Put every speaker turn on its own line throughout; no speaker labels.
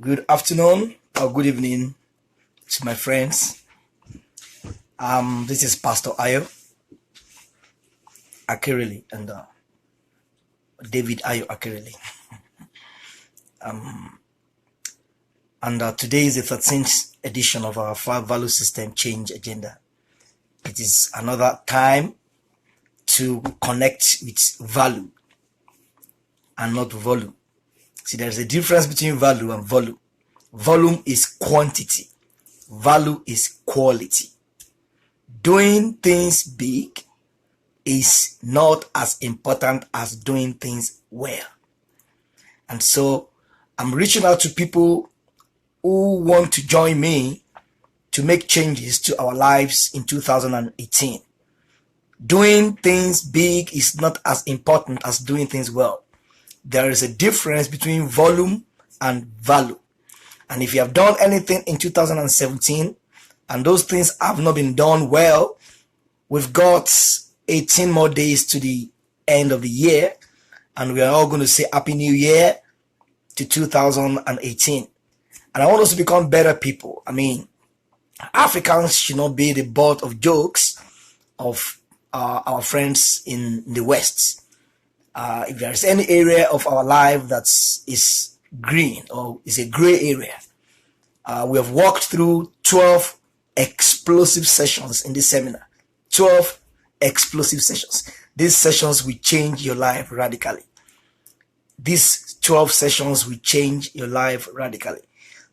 Good afternoon or good evening to my friends. This is Pastor Akerele and David Akerele. And today is the 13th edition of our 5 value system change agenda. It is another time to connect with value and not volume. See, there's a difference between value and volume. Volume is quantity. Value is quality. Doing things big is not as important as doing things well. And so I'm reaching out to people who want to join me to make changes to our lives in 2018. Doing things big is not as important as doing things well. There is a difference between volume and value. And if you have done anything in 2017 and those things have not been done well, we've got 18 more days to the end of the year, and we are all going to say Happy New Year to 2018. And I want us to become better people. I mean, Africans should not be the butt of jokes of our friends in the West. If there is any area of our life that is green or is a gray area, we have walked through 12 explosive sessions in this seminar. 12 explosive sessions. These sessions will change your life radically. These 12 sessions will change your life radically.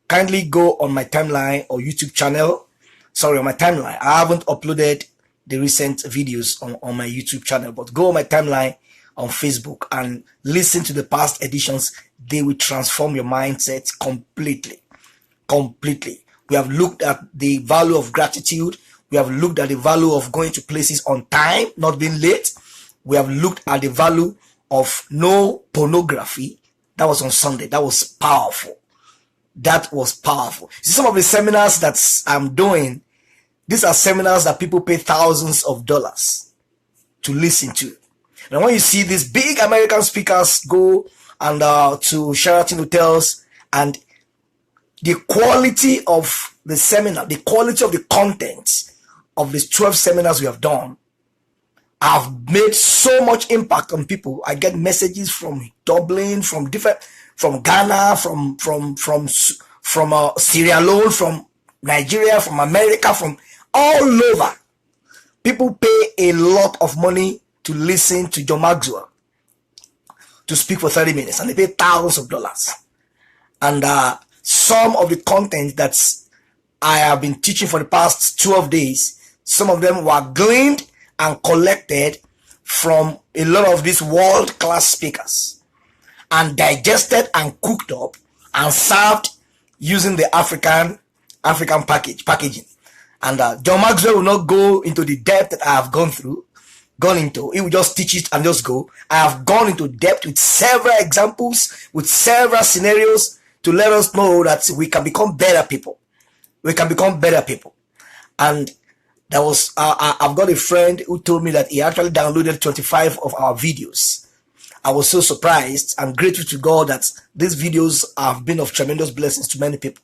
Kindly go on my timeline or YouTube channel. Sorry, on my timeline. I haven't uploaded the recent videos on my YouTube channel, but go on my timeline on Facebook and listen to the past editions. They will transform your mindset completely. We have looked at the value of gratitude. We have looked at the value of going to places on time, not being late. We have looked at the value of no pornography. That was on Sunday. That was powerful. See, some of the seminars that I'm doing, these are seminars that people pay thousands of dollars to listen to. And when you see these big American speakers go and to Sheraton hotels, and the quality of the seminar, the quality of the content of these 12 seminars we have done, have made so much impact on people. I get messages from Dublin, from Ghana, from Sierra Leone, from Nigeria, from America, from all over. People pay a lot of money to listen to John Maxwell to speak for 30 minutes, and they pay thousands of dollars. And some of the content that I have been teaching for the past 12 days, some of them were gleaned and collected from a lot of these world-class speakers and digested and cooked up and served using the African packaging. And John Maxwell will not go into the depth that I have gone into. He will just teach it and just go. I have gone into depth with several examples, with several scenarios to let us know that we can become better people. And there was, I've got a friend who told me that he actually downloaded 25 of our videos. I was so surprised and grateful to God that these videos have been of tremendous blessings to many people.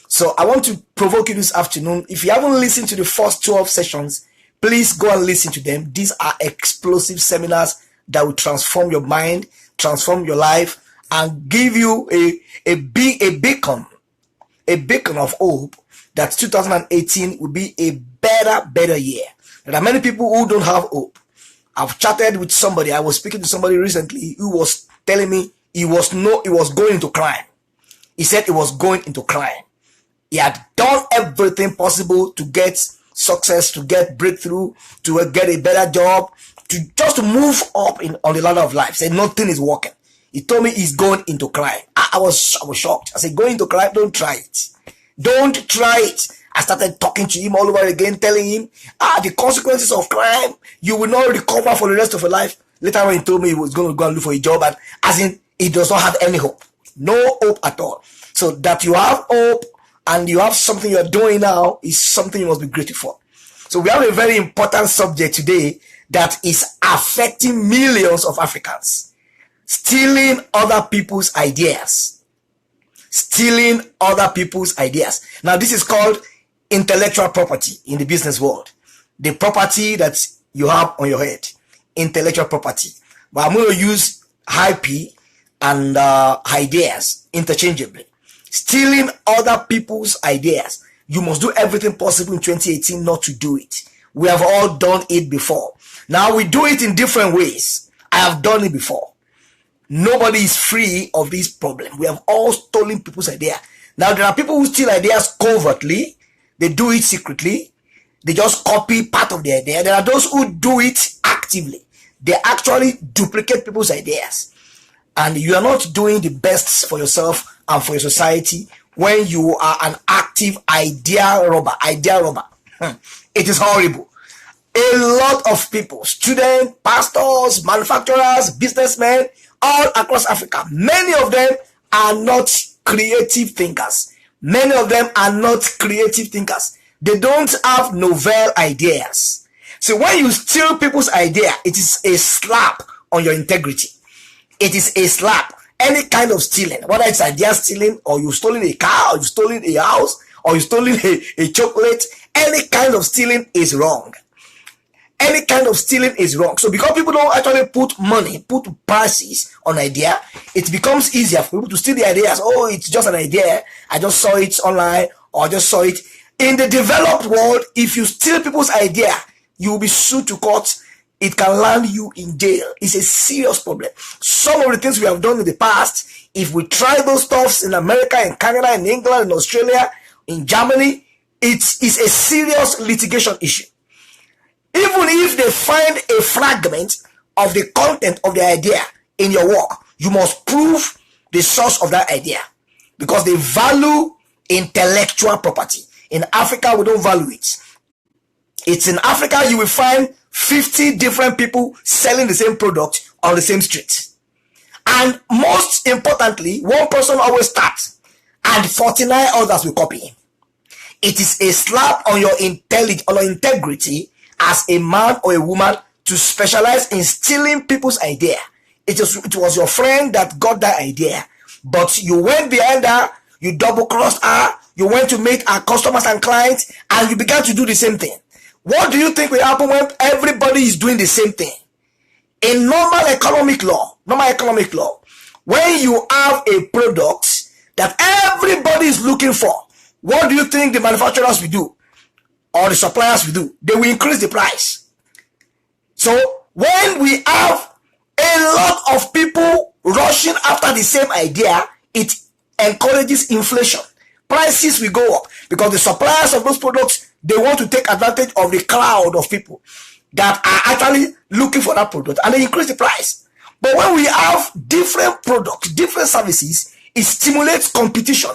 So I want to provoke you this afternoon. If you haven't listened to the first 12 sessions, please go and listen to them. These are explosive seminars that will transform your mind, transform your life, and give you a beacon of hope that 2018 will be a better year. There are many people who don't have hope. I've chatted with somebody. I was speaking to somebody recently who was telling me he was going into crime. He said he was going into crime. He had done everything possible to get success, to get breakthrough, to get a better job, to move up on the ladder of life. Said nothing is working. He told me he's going into crime. I was shocked. I said, going into crime, don't try it. Don't try it. I started talking to him all over again, telling him, the consequences of crime, you will not recover for the rest of your life. Later on, he told me he was going to go and look for a job, and as in, he does not have any hope. No hope at all. So that you have hope and you have something you're doing now is something you must be grateful for. So we have a very important subject today that is affecting millions of Africans. Stealing other people's ideas. stealing other people's ideas. Now, this is called intellectual property in the business world. The property that you have on your head, intellectual property. But I'm going to use IP and ideas interchangeably. Stealing other people's ideas. You must do everything possible in 2018 not to do it. We have all done it before. Now we do it in different ways. I have done it before. Nobody is free of this problem. We have all stolen people's idea. Now there are people who steal ideas covertly. They do it secretly. They just copy part of the idea. There are those who do it actively. They actually duplicate people's ideas. And you are not doing the best for yourself and for your society when you are an active idea robber. It is horrible. A lot of people, students, pastors, manufacturers, businessmen, all across Africa, many of them are not creative thinkers. Many of them are not creative thinkers. They don't have novel ideas. So when you steal people's idea, it is a slap on your integrity. It is a slap. Any kind of stealing, whether it's idea stealing, or you've stolen a car, or you've stolen a house, or you've stolen a chocolate, any kind of stealing is wrong. Any kind of stealing is wrong. So because people don't actually put money, put prices on idea, it becomes easier for people to steal the ideas. Oh, it's just an idea. I just saw it online, or I just saw it. In the developed world, if you steal people's idea, you will be sued to court. It can land you in jail. It's a serious problem. Some of the things we have done in the past, if we try those stuffs in America, in Canada, in England, in Australia, in Germany, it is a serious litigation issue. Even if they find a fragment of the content of the idea in your work, you must prove the source of that idea, because they value intellectual property. In Africa, we don't value it. It's in Africa you will find 50 different people selling the same product on the same street. And most importantly, one person always starts and 49 others will copy him. It is a slap on your integrity as a man or a woman to specialize in stealing people's idea. It was your friend that got that idea, but you went behind her, you double-crossed her, you went to meet our customers and clients, and you began to do the same thing. What do you think will happen when everybody is doing the same thing? In normal economic law, when you have a product that everybody is looking for, what do you think the manufacturers will do? Or the suppliers will do? They will increase the price. So when we have a lot of people rushing after the same idea, it encourages inflation. Prices will go up because the suppliers of those products, they want to take advantage of the crowd of people that are actually looking for that product, and they increase the price. But when we have different products, different services, it stimulates competition.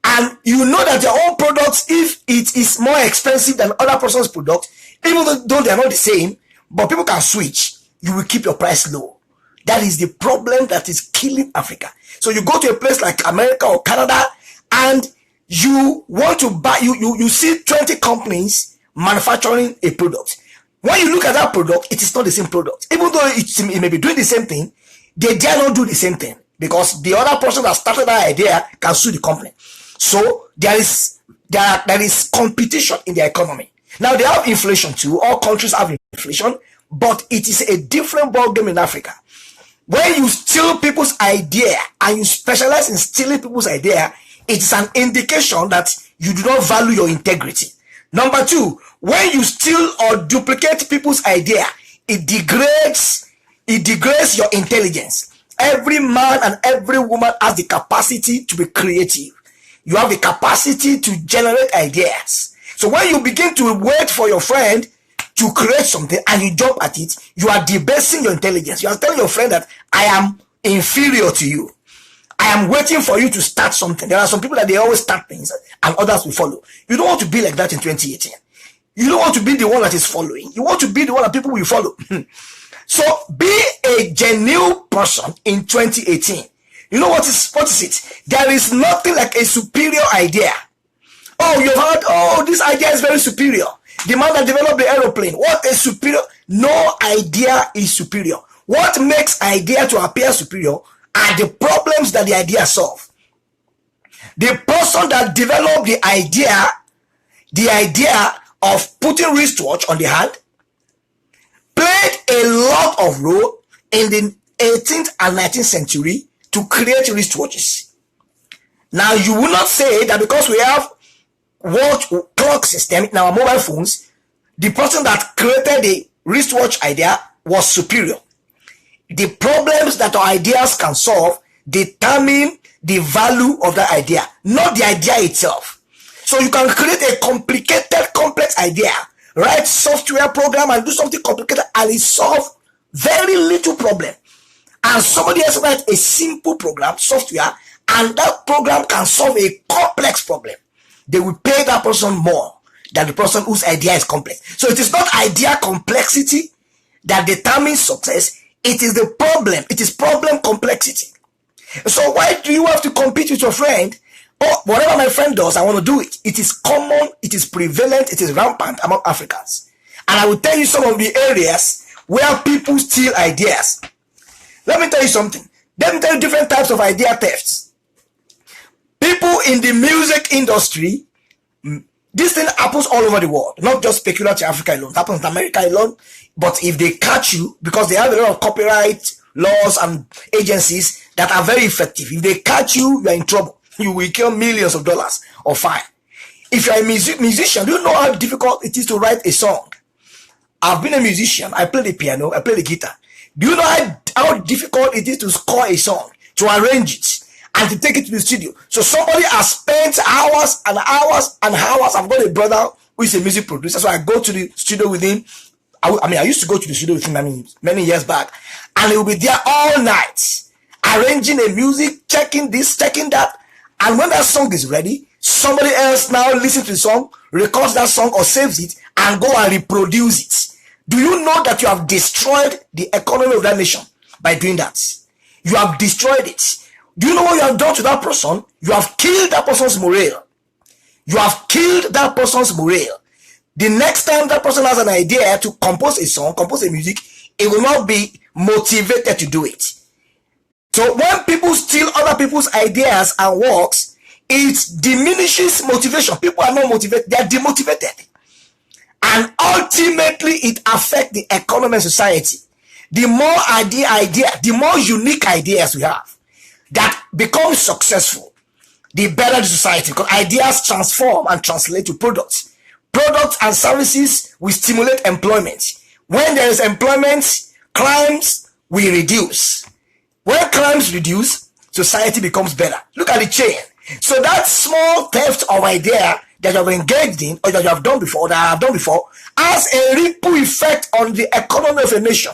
And you know that your own products, if it is more expensive than other person's product, even though they are not the same, but people can switch, you will keep your price low. That is the problem that is killing Africa. So you go to a place like America or Canada, and you want to buy, you see 20 companies manufacturing a product. When you look at that product, it is not the same product. Even though it may be doing the same thing, they dare not do the same thing, because the other person that started that idea can sue the company. So there is competition in the economy. Now they have inflation too. All countries have inflation, but it is a different ballgame in Africa. When you steal people's idea and you specialize in stealing people's idea, it is an indication that you do not value your integrity. Number two, when you steal or duplicate people's idea, it degrades your intelligence. Every man and every woman has the capacity to be creative. You have the capacity to generate ideas. So when you begin to wait for your friend to create something and you jump at it, you are debasing your intelligence. You are telling your friend that I am inferior to you. I am waiting for you to start something. There are some people that they always start things and others will follow. You don't want to be like that in 2018. You don't want to be the one that is following. You want to be the one that people will follow. So be a genuine person in 2018. You know what is it? There is nothing like a superior idea. Oh, you've heard, oh, this idea is very superior. The man that developed the aeroplane, what a superior. No idea is superior. What makes idea to appear superior are the problems that the idea solve. The person that developed the idea of putting wristwatch on the hand, played a lot of role in the 18th and 19th century to create wristwatches. Now, you will not say that because we have watch clock system in our mobile phones, the person that created the wristwatch idea was superior. The problems that our ideas can solve determine the value of that idea, not the idea itself. So you can create a complicated, complex idea, write software program and do something complicated, and it solve very little problem. And somebody else write a simple program, software, and that program can solve a complex problem. They will pay that person more than the person whose idea is complex. So it is not idea complexity that determines success. It is the problem. It is problem complexity. So why do you have to compete with your friend? Oh, whatever my friend does, I want to do it. It is common, it is prevalent, it is rampant among Africans. And I will tell you some of the areas where people steal ideas. Let me tell you something. Let me tell you different types of idea thefts. People in the music industry, this thing happens all over the world, not just peculiar to Africa alone. It happens in America alone. But if they catch you, because they have a lot of copyright laws and agencies that are very effective, if they catch you, you are in trouble. You will kill millions of dollars or fine. If you are a musician, do you know how difficult it is to write a song? I've been a musician. I play the piano. I play the guitar. Do you know how difficult it is to score a song, to arrange it, and to take it to the studio? So somebody has spent hours and hours and hours. I've got a brother who is a music producer, so I go to the studio with him. I used to go to the studio with him, many years back, and he will be there all night, arranging the music, checking this, checking that. And when that song is ready, somebody else now listens to the song, records that song or saves it, and go and reproduce it. Do you know that you have destroyed the economy of that nation by doing that? You have destroyed it. Do you know what you have done to that person? You have killed that person's morale. You have killed that person's morale. The next time that person has an idea to compose a song, compose a music, it will not be motivated to do it. So when people steal other people's ideas and works, it diminishes motivation. People are not motivated, they are demotivated. And ultimately, it affects the economy and society. The more the more unique ideas we have that become successful, the better the society. Because ideas transform and translate to products. Products and services will stimulate employment. When there is employment, crimes will reduce. When crimes reduce, society becomes better. Look at the chain. So that small theft of idea that you have engaged in or that you have done before, that I have done before, has a ripple effect on the economy of a nation.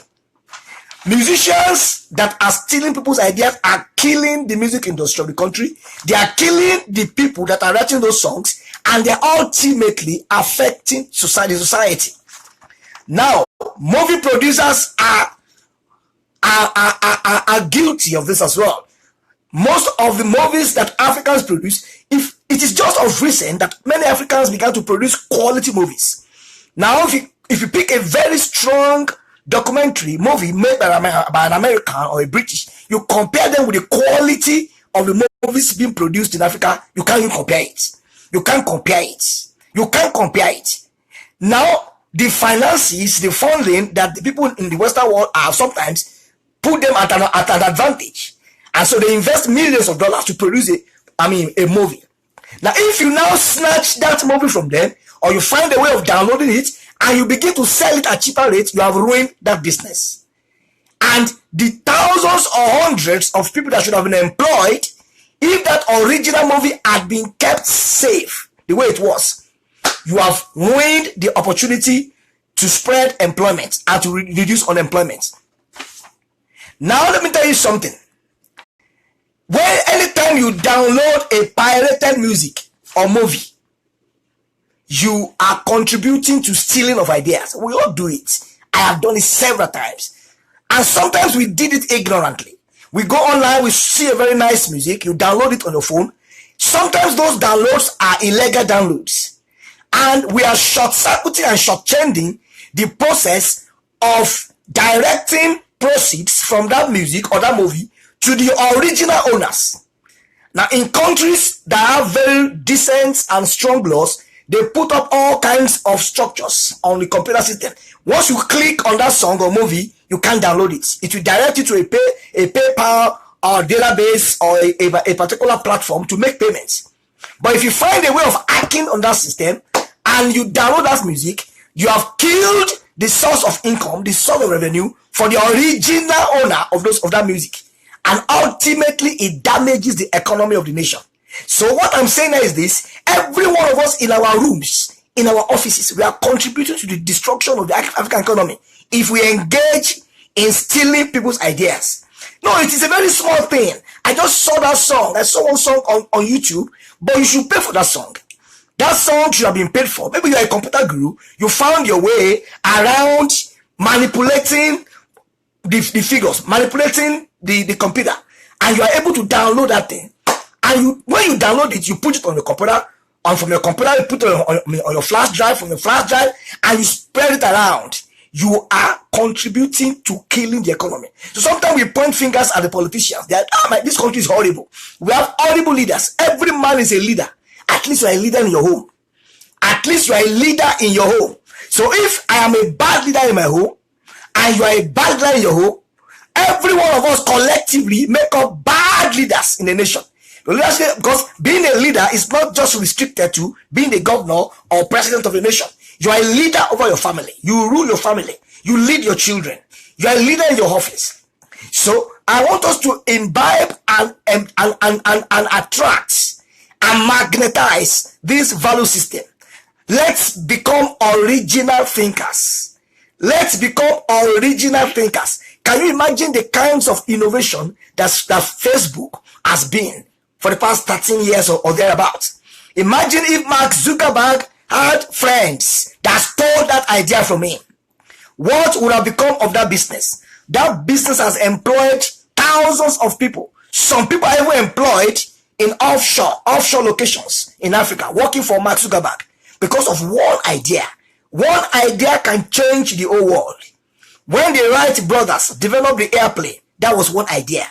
Musicians that are stealing people's ideas are killing the music industry of the country. They are killing the people that are writing those songs, and they're ultimately affecting society. Now, movie producers are guilty of this as well. Most of the movies that Africans produce, if it is just of recent that many Africans began to produce quality movies. Now, if you pick a very strong documentary movie made by an American or a British, you compare them with the quality of the movies being produced in Africa, you can't even compare it. You can't compare it. You can't compare it. Now, the finances, the funding that the people in the Western world have sometimes put them at an advantage. And so they invest millions of dollars to produce a movie. Now, if you now snatch that movie from them, or you find a way of downloading it, and you begin to sell it at cheaper rates, you have ruined that business. And the thousands or hundreds of people that should have been employed, if that original movie had been kept safe the way it was, you have ruined the opportunity to spread employment and to reduce unemployment. Now, let me tell you something. When anytime you download a pirated music or movie, you are contributing to stealing of ideas. We all do it. I have done it several times. And sometimes we did it ignorantly. We go online, we see a very nice music, you download it on your phone. Sometimes those downloads are illegal downloads. And we are short-circuiting and short-changing the process of directing proceeds from that music or that movie to the original owners. Now, in countries that have very decent and strong laws, they put up all kinds of structures on the computer system. Once you click on that song or movie, you can't download it. It will direct you to a PayPal or database or a particular platform to make payments. But if you find a way of hacking on that system and you download that music, you have killed the source of income, the source of revenue for the original owner of that music. And ultimately, it damages the economy of the nation. So what I'm saying is this: every one of us in our rooms, in our offices, we are contributing to the destruction of the African economy if we engage in stealing people's ideas. No, it is a very small thing. I just saw that song. I saw one song on YouTube, but you should pay for that song. That song should have been paid for. Maybe you're a computer guru. You found your way around manipulating the figures, manipulating the computer, and you are able to download that thing. And when you download it, you put it on your computer, and from your computer, you put it on your flash drive, from your flash drive, and you spread it around. You are contributing to killing the economy. So sometimes we point fingers at the politicians. They're like, this country is horrible. We have horrible leaders. Every man is a leader. At least you are a leader in your home. At least you are a leader in your home. So if I am a bad leader in my home, and you are a bad leader in your home, every one of us collectively make up bad leaders in the nation. Because being a leader is not just restricted to being the governor or president of the nation. You are a leader over your family. You rule your family. You lead your children. You are a leader in your office. So I want us to imbibe and attract and magnetize this value system. Let's become original thinkers. Let's become original thinkers. Can you imagine the kinds of innovation that Facebook has been for the past 13 years or thereabouts? Imagine if Mark Zuckerberg had friends that stole that idea from him. What would have become of that business? That business has employed thousands of people. Some people are even employed in offshore locations in Africa, working for Mark Zuckerberg because of one idea. One idea can change the whole world. When the Wright brothers developed the airplane, that was one idea.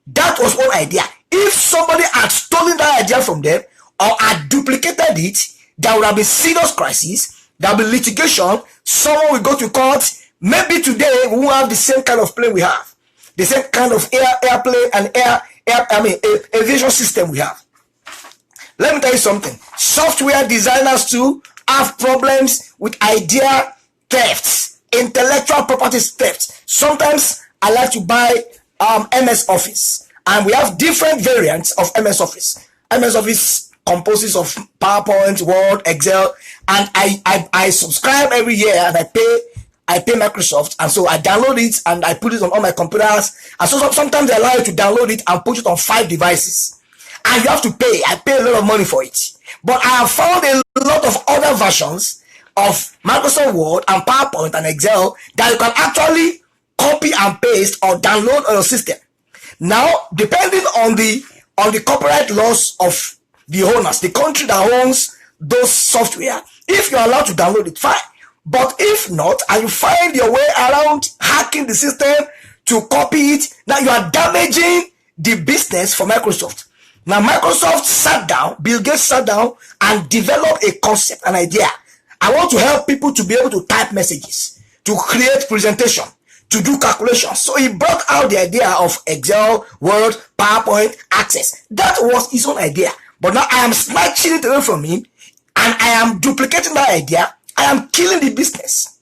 That was one idea. If somebody had stolen that idea from them or had duplicated it, there would have been serious crisis. There will be litigation. Someone will go to court. Maybe today we won't have the same kind of plane we have, the same kind of airplane and aviation system we have. Let me tell you something. Software designers too have problems with idea thefts, intellectual property theft. Sometimes I like to buy MS Office, and we have different variants of MS Office. MS Office composes of PowerPoint, Word, Excel, and I subscribe every year, and I pay Microsoft, and so I download it and I put it on all my computers. And so sometimes they allow you to download it and put it on 5 devices, and you have to pay. I pay a lot of money for it. But I have found a lot of other versions of Microsoft Word and PowerPoint and Excel that you can actually copy and paste or download on your system. Now, depending on the copyright laws of the owners, the country that owns those software, if you're allowed to download it, fine. But if not, and you find your way around hacking the system to copy it, now you are damaging the business for Microsoft. Now, Microsoft sat down, Bill Gates sat down and developed a concept, an idea. I want to help people to be able to type messages, to create presentation, to do calculations. So he brought out the idea of Excel, Word, PowerPoint, Access. That was his own idea. But now I am snatching it away from him, and I am duplicating that idea. I am killing the business.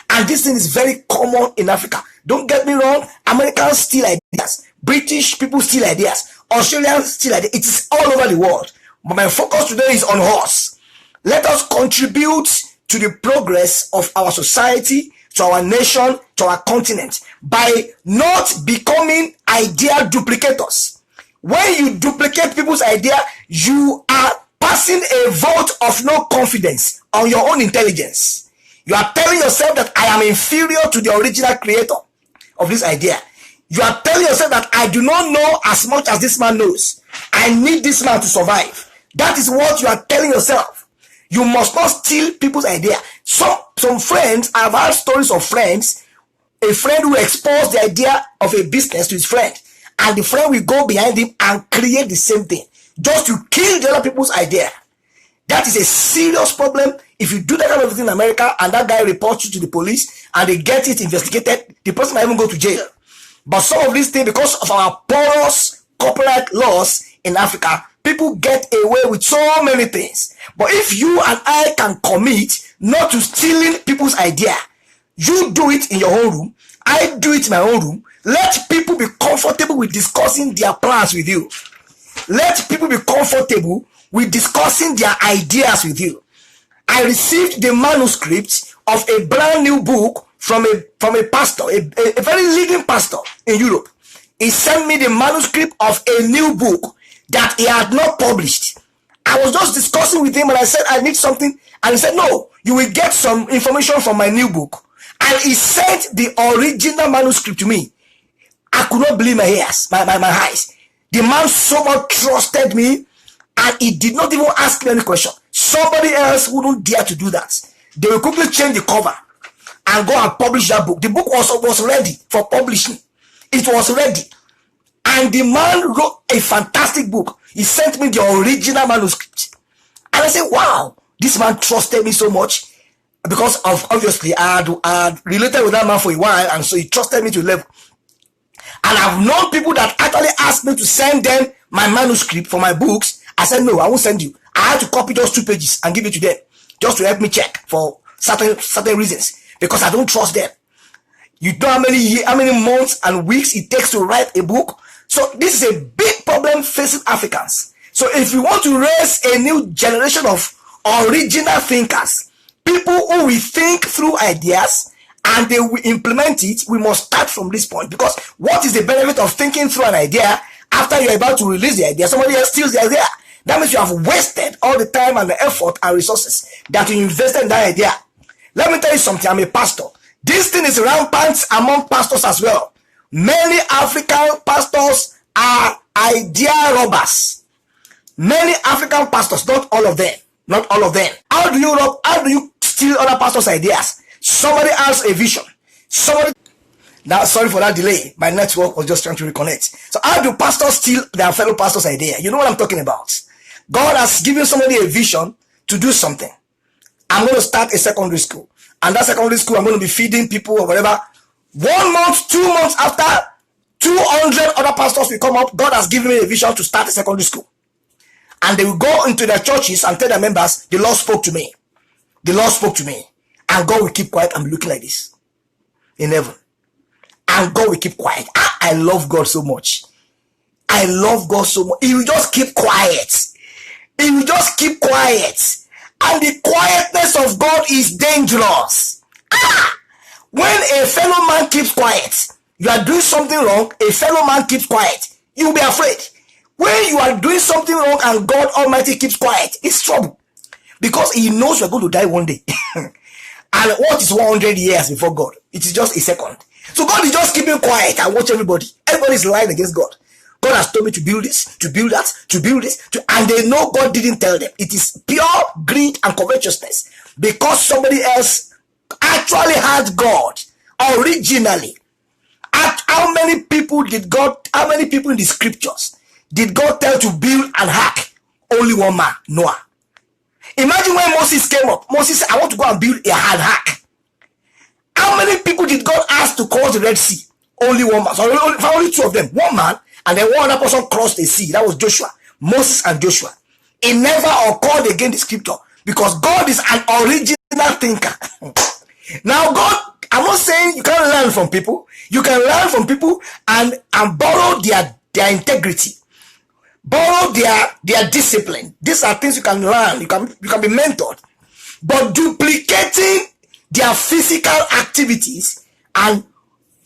And this thing is very common in Africa. Don't get me wrong. Americans steal ideas. British people steal ideas. Australians steal ideas. It is all over the world. But my focus today is on us. Let us contribute to the progress of our society, to our nation, to our continent, by not becoming idea duplicators. When you duplicate people's idea, you are passing a vote of no confidence on your own intelligence. You are telling yourself that I am inferior to the original creator of this idea. You are telling yourself that I do not know as much as this man knows. I need this man to survive. That is what you are telling yourself. You must not steal people's idea. Some friends, I've heard stories of friends, a friend who exposed the idea of a business to his friend, and the friend will go behind him and create the same thing just to kill the other people's idea. That is a serious problem. If you do that kind of thing in America and that guy reports you to the police and they get it investigated, the person might even go to jail. But some of these things, because of our porous copyright laws in Africa, people get away with so many things. But if you and I can commit not to stealing people's idea, you do it in your own room, I do it in my own room. Let people be comfortable with discussing their plans with you. Let people be comfortable with discussing their ideas with you. I received the manuscript of a brand new book from a pastor, a very leading pastor in Europe. He sent me the manuscript of a new book that he had not published. I was just discussing with him and I said, I need something. And he said, no, you will get some information from my new book. And he sent the original manuscript to me. I could not believe my ears, my eyes. The man so much trusted me and he did not even ask me any question. Somebody else wouldn't dare to do that. They will quickly change the cover and go and publish that book. The book was ready for publishing. It was ready. And the man wrote a fantastic book. He sent me the original manuscript. And I said, wow, this man trusted me so much because of, obviously, I had related with that man for a while, and so he trusted me to level. And I've known people that actually asked me to send them my manuscript for my books. I said, no, I won't send you. I had to copy those 2 pages and give it to them just to help me check for certain reasons, because I don't trust them. You know how many months and weeks it takes to write a book. So this is a big problem facing Africans. So if you want to raise a new generation of original thinkers, people who will think through ideas and they will implement it, we must start from this point. Because what is the benefit of thinking through an idea after you're about to release the idea? Somebody else steals the idea. That means you have wasted all the time and the effort and resources that you invested in that idea. Let me tell you something. I'm a pastor. This thing is rampant among pastors as well. Many African pastors are idea robbers. Many African pastors, not all of them. Not all of them. How do you rob? How do you steal other pastors' ideas? Somebody has a vision. Now, sorry for that delay. My network was just trying to reconnect. So how do pastors steal their fellow pastors' idea? You know what I'm talking about. God has given somebody a vision to do something. I'm going to start a secondary school. And that secondary school, I'm going to be feeding people or whatever. 1 month, 2 months after, 200 other pastors will come up. God has given me a vision to start a secondary school. And they will go into their churches and tell their members, the Lord spoke to me. The Lord spoke to me. And God will keep quiet and be looking like this in heaven. And God will keep quiet. I love God so much. I love God so much. He will just keep quiet. He will just keep quiet. And the quietness of God is dangerous. When a fellow man keeps quiet, you are doing something wrong, a fellow man keeps quiet, you will be afraid. When you are doing something wrong and God Almighty keeps quiet, it's trouble. Because he knows you're going to die one day. And what is 100 years before God? It is just a second. So God is just keeping quiet and watch everybody. Everybody is lying against God. God has told me to build this, to build that, to build this, and they know God didn't tell them. It is pure greed and covetousness because somebody else actually had God originally. How many people in the scriptures did God tell to build and hack? Only one man, Noah. Imagine when Moses came up. Moses said, I want to go and build a hard hack. How many people did God ask to cross the Red Sea? Only one man. So only 2 of them. One man, and then one other person crossed the sea. That was Joshua. Moses and Joshua. It never occurred again in the scripture because God is an original thinker. Now God, I'm not saying you can't learn from people. You can learn from people and borrow their integrity. Borrow their discipline. These are things you can learn. You can be mentored. But duplicating their physical activities and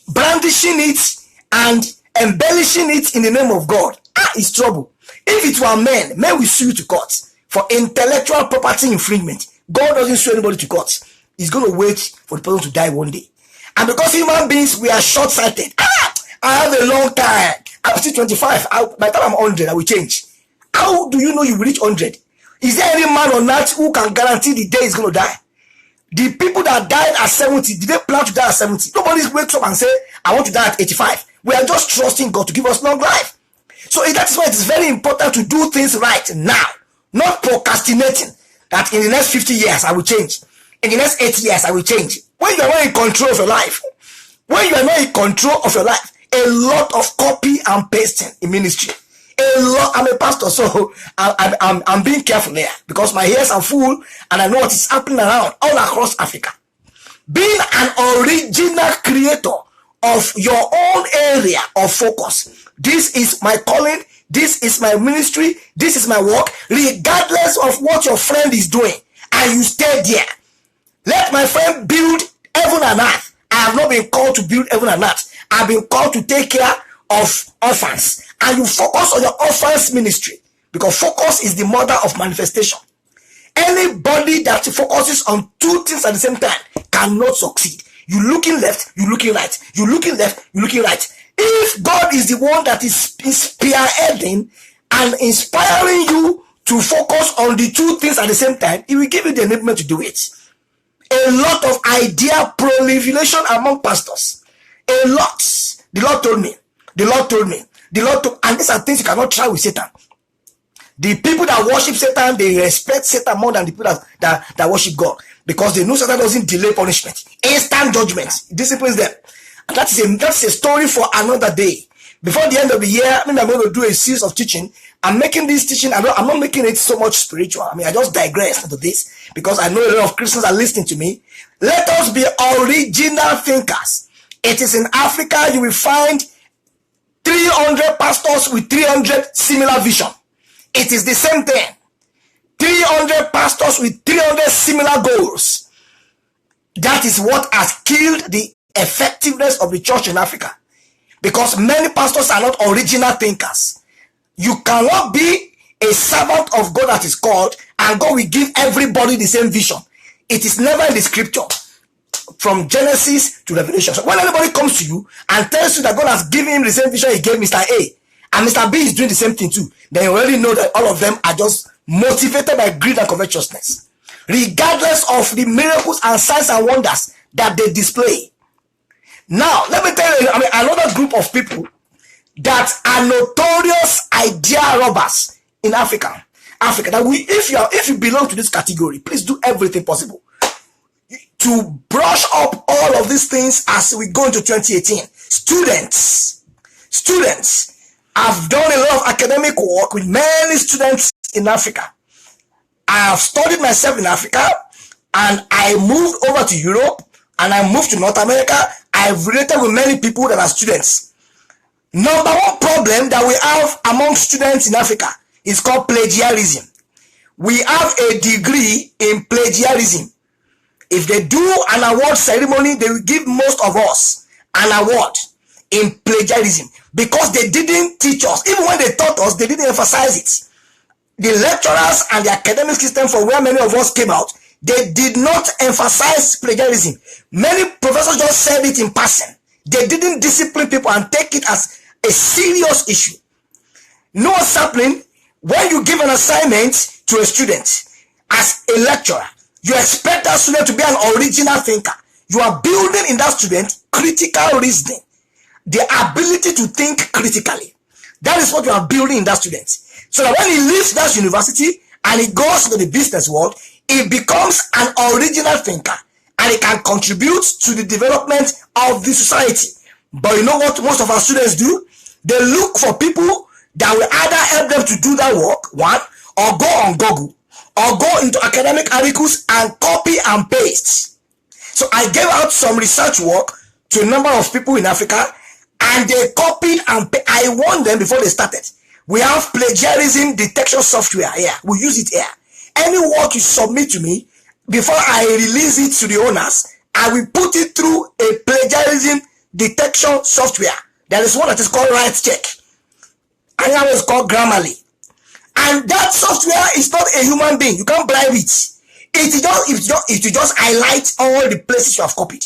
brandishing it and embellishing it in the name of God is trouble. If it were men will sue you to court for intellectual property infringement. God doesn't sue anybody to court. He's going to wait for the person to die one day. And because human beings, we are short-sighted. I have a long time. I'm still 25. By the time I'm 100, I will change. How do you know you will reach 100? Is there any man on earth who can guarantee the day he's going to die? The people that died at 70, did they plan to die at 70? Nobody wakes up and say, I want to die at 85. We are just trusting God to give us long life. So that is why it is very important to do things right now, not procrastinating that in the next 50 years I will change. In the next 8 years I will change. When you are not in control of your life, when you are not in control of your life, a lot of copy and pasting in ministry. A lot. I'm a pastor, so I'm being careful there because my ears are full and I know what is happening around all across Africa. Being an original creator of your own area of focus. This is my calling. This is my ministry. This is my work. Regardless of what your friend is doing, and you stay there. Let my friend build heaven and earth. I have not been called to build heaven and earth. I've been called to take care of orphans. And you focus on your orphans ministry, because focus is the mother of manifestation. Anybody that focuses on two things at the same time cannot succeed. You looking left, you looking right. You looking left, you looking right. If God is the one that is spearheading and inspiring you to focus on the two things at the same time, He will give you the enablement to do it. A lot of idea proliferation among pastors. A lot. The Lord told me. The Lord told me. The Lord told, and these are things you cannot try with Satan. The people that worship Satan, they respect Satan more than the people that worship God, because they know Satan doesn't delay punishment. Instant judgment. He disciplines them. And that's a story for another day. Before the end of the year, I'm going to do a series of teaching. I'm making this teaching, I'm not making it so much spiritual. I just digress into this because I know a lot of Christians are listening to me. Let us be original thinkers. It is in Africa you will find 300 pastors with 300 similar vision. It is the same thing. 300 pastors with 300 similar goals. That is what has killed the effectiveness of the church in Africa. Because many pastors are not original thinkers. You cannot be a servant of God that is called, and God will give everybody the same vision. It is never in the scripture. From Genesis to Revelation. So when anybody comes to you and tells you that God has given him the same vision he gave Mr. A, and Mr. B is doing the same thing too, then you already know that all of them are just motivated by greed and covetousness, regardless of the miracles and signs and wonders that they display. Now, let me tell you, another group of people that are notorious idea robbers in Africa. That if you belong to this category, please do everything possible to brush up all of these things as we go into 2018. Students, I've done a lot of academic work with many students in Africa. I have studied myself in Africa, and I moved over to Europe, and I moved to North America. I've related with many people that are students. Number one problem that we have among students in Africa is called plagiarism. We have a degree in plagiarism. If they do an award ceremony, they will give most of us an award in plagiarism, because they didn't teach us. Even when they taught us, they didn't emphasize it. The lecturers and the academic system from where many of us came out, they did not emphasize plagiarism. Many professors just said it in passing. They didn't discipline people and take it as a serious issue. Know what's happening? When you give an assignment to a student as a lecturer, you expect that student to be an original thinker. You are building in that student critical reasoning, the ability to think critically. That is what you are building in that student. So that when he leaves that university and he goes into the business world, he becomes an original thinker, and he can contribute to the development of the society. But you know what most of our students do? They look for people that will either help them to do that work, one, or go on Google, or go into academic articles and copy and paste. So I gave out some research work to a number of people in Africa, and they copied and I warned them before they started. We have plagiarism detection software here. We use it here. Any work you submit to me, before I release it to the owners, I will put it through a plagiarism detection software. There is one that is called Right Check, and the other is called Grammarly. And that software is not a human being. You can't bribe it. It just highlight all the places you have copied.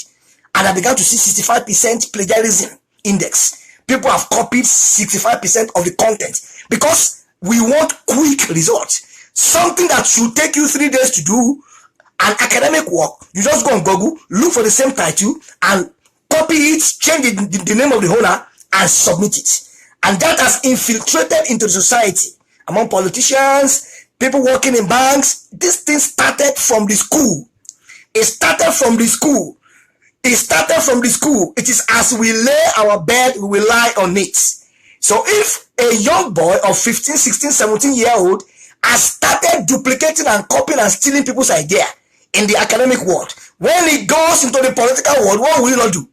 And I began to see 65% plagiarism index. People have copied 65% of the content because we want quick results. Something that should take you 3 days to do, an academic work, you just go on Google, look for the same title, and copy it, change the name of the owner, and submit it. And that has infiltrated into the society among politicians, people working in banks. This thing started from the school. It started from the school. It started from the school. It is as we lay our bed, we will lie on it. So if a young boy of 15, 16, 17-year-old has started duplicating and copying and stealing people's idea in the academic world, when he goes into the political world, what will he not do?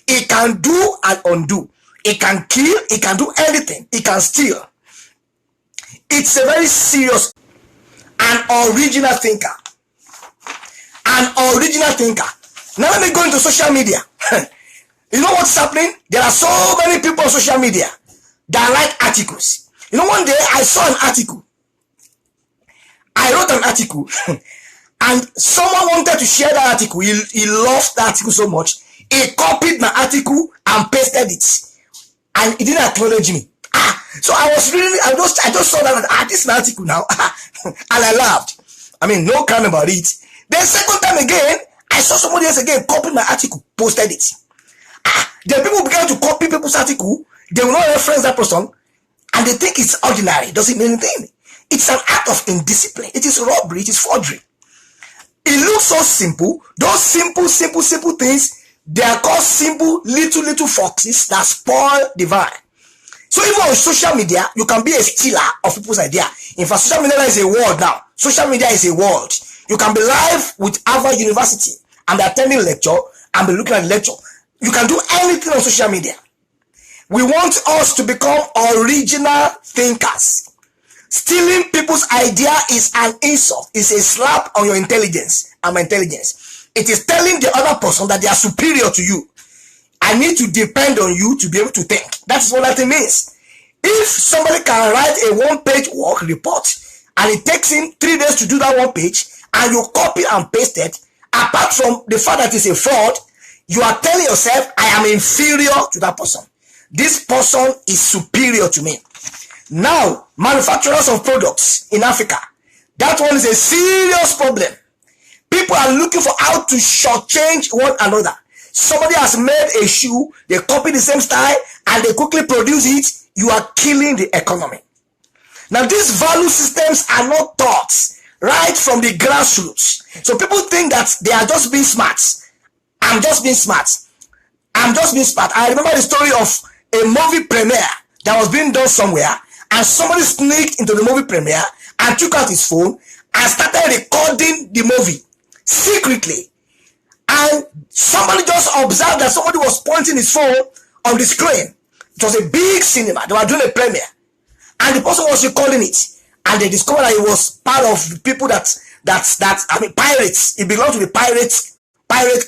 He can do and undo. He can kill. He can do anything. He can steal. It's a very serious and original thinker. An original thinker. Now let me go into social media. You know what's happening? There are so many people on social media that write articles. You know, one day I saw an article. I wrote an article and someone wanted to share that article. He loved that article so much. He copied my article and pasted it. And he didn't acknowledge me. So I was reading, I just saw that, this is an article now. And I laughed. I mean, no crime about it. Then second time again, I saw somebody else again copied my article, posted it. Then people began to copy people's article. They will not reference that person. And they think it's ordinary. It doesn't mean anything. It's an act of indiscipline. It is robbery. It is forgery. It looks so simple. Those simple things, they are called simple little foxes that spoil the vine. So even on social media, you can be a stealer of people's idea. In fact, social media is a world now. Social media is a world. You can be live with Harvard University and be attending lecture and be looking at the lecture. You can do anything on social media. We want us to become original thinkers. Stealing people's idea is an insult. It's a slap on your intelligence and my intelligence. It is telling the other person that they are superior to you. I need to depend on you to be able to think. That's what that thing means. If somebody can write a one-page work report and it takes him 3 days to do that one page, and you copy and paste it, apart from the fact that it's a fraud, you are telling yourself, I am inferior to that person. This person is superior to me. Now, manufacturers of products in Africa, that one is a serious problem. People are looking for how to shortchange one another. Somebody has made a shoe, they copy the same style, and they quickly produce it. You are killing the economy. Now, these value systems are not taught right from the grassroots. So people think that they are just being smart. I'm just being smart. I'm just being smart. I remember the story of a movie premiere that was being done somewhere, and somebody sneaked into the movie premiere and took out his phone and started recording the movie secretly. And somebody just observed that somebody was pointing his phone on the screen. It was a big cinema. They were doing a premiere. And the person was recording it. And they discovered that he was part of the people pirates. He belonged to the pirate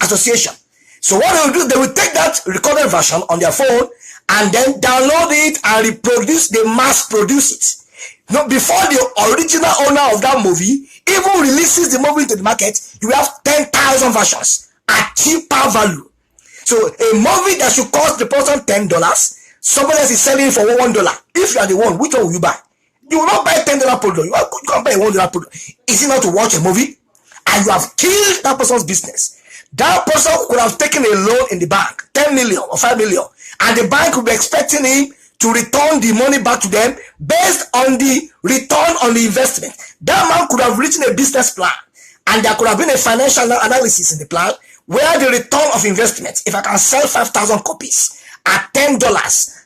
association. So what they will do, they will take that recorded version on their phone and then download it and reproduce, they mass produce it. Now, before the original owner of that movie even releases the movie into the market, you have 10,000 versions at cheaper value. So a movie that should cost the person $10, somebody else is selling for $1. If you are the one, which one will you buy? You will not buy $10 product. You can't buy a $1 product. Is it not to watch a movie? And you have killed that person's business. That person could have taken a loan in the bank, 10 million or 5 million, and the bank would be expecting him to return the money back to them based on the return on the investment. That man could have written a business plan, and there could have been a financial analysis in the plan where the return of investment, if I can sell 5,000 copies at $10,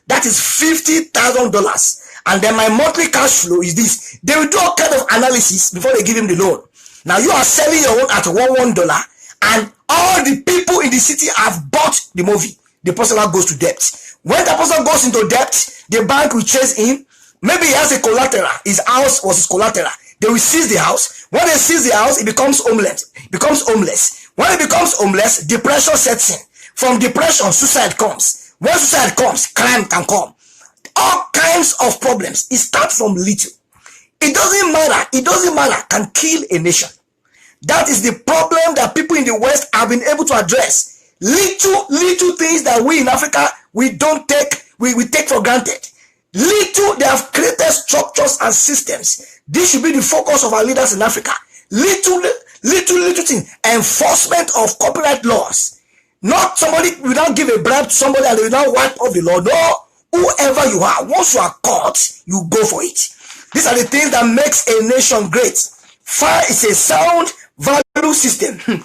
that is $50,000. And then my monthly cash flow is this. They will do all kind of analysis before they give him the loan. Now you are selling your own at $1, and all the people in the city have bought the movie. The person now goes to debt. When the person goes into debt, the bank will chase him. Maybe he has a collateral. His house was his collateral. They will seize the house. When they seize the house, it becomes homeless. When it becomes homeless, depression sets in. From depression, suicide comes. When suicide comes, crime can come. All kinds of problems. It starts from little. It doesn't matter. Can kill a nation. That is the problem that people in the West have been able to address. Little things that we in Africa, we take for granted. They have created structures and systems. This should be the focus of our leaders in Africa. Little thing. Enforcement of copyright laws. Not somebody will not give a bribe to somebody and they will not wipe off the law. No, Whoever you are, once you are caught, you go for it. These are the things that makes a nation great. Fire is a sound value system.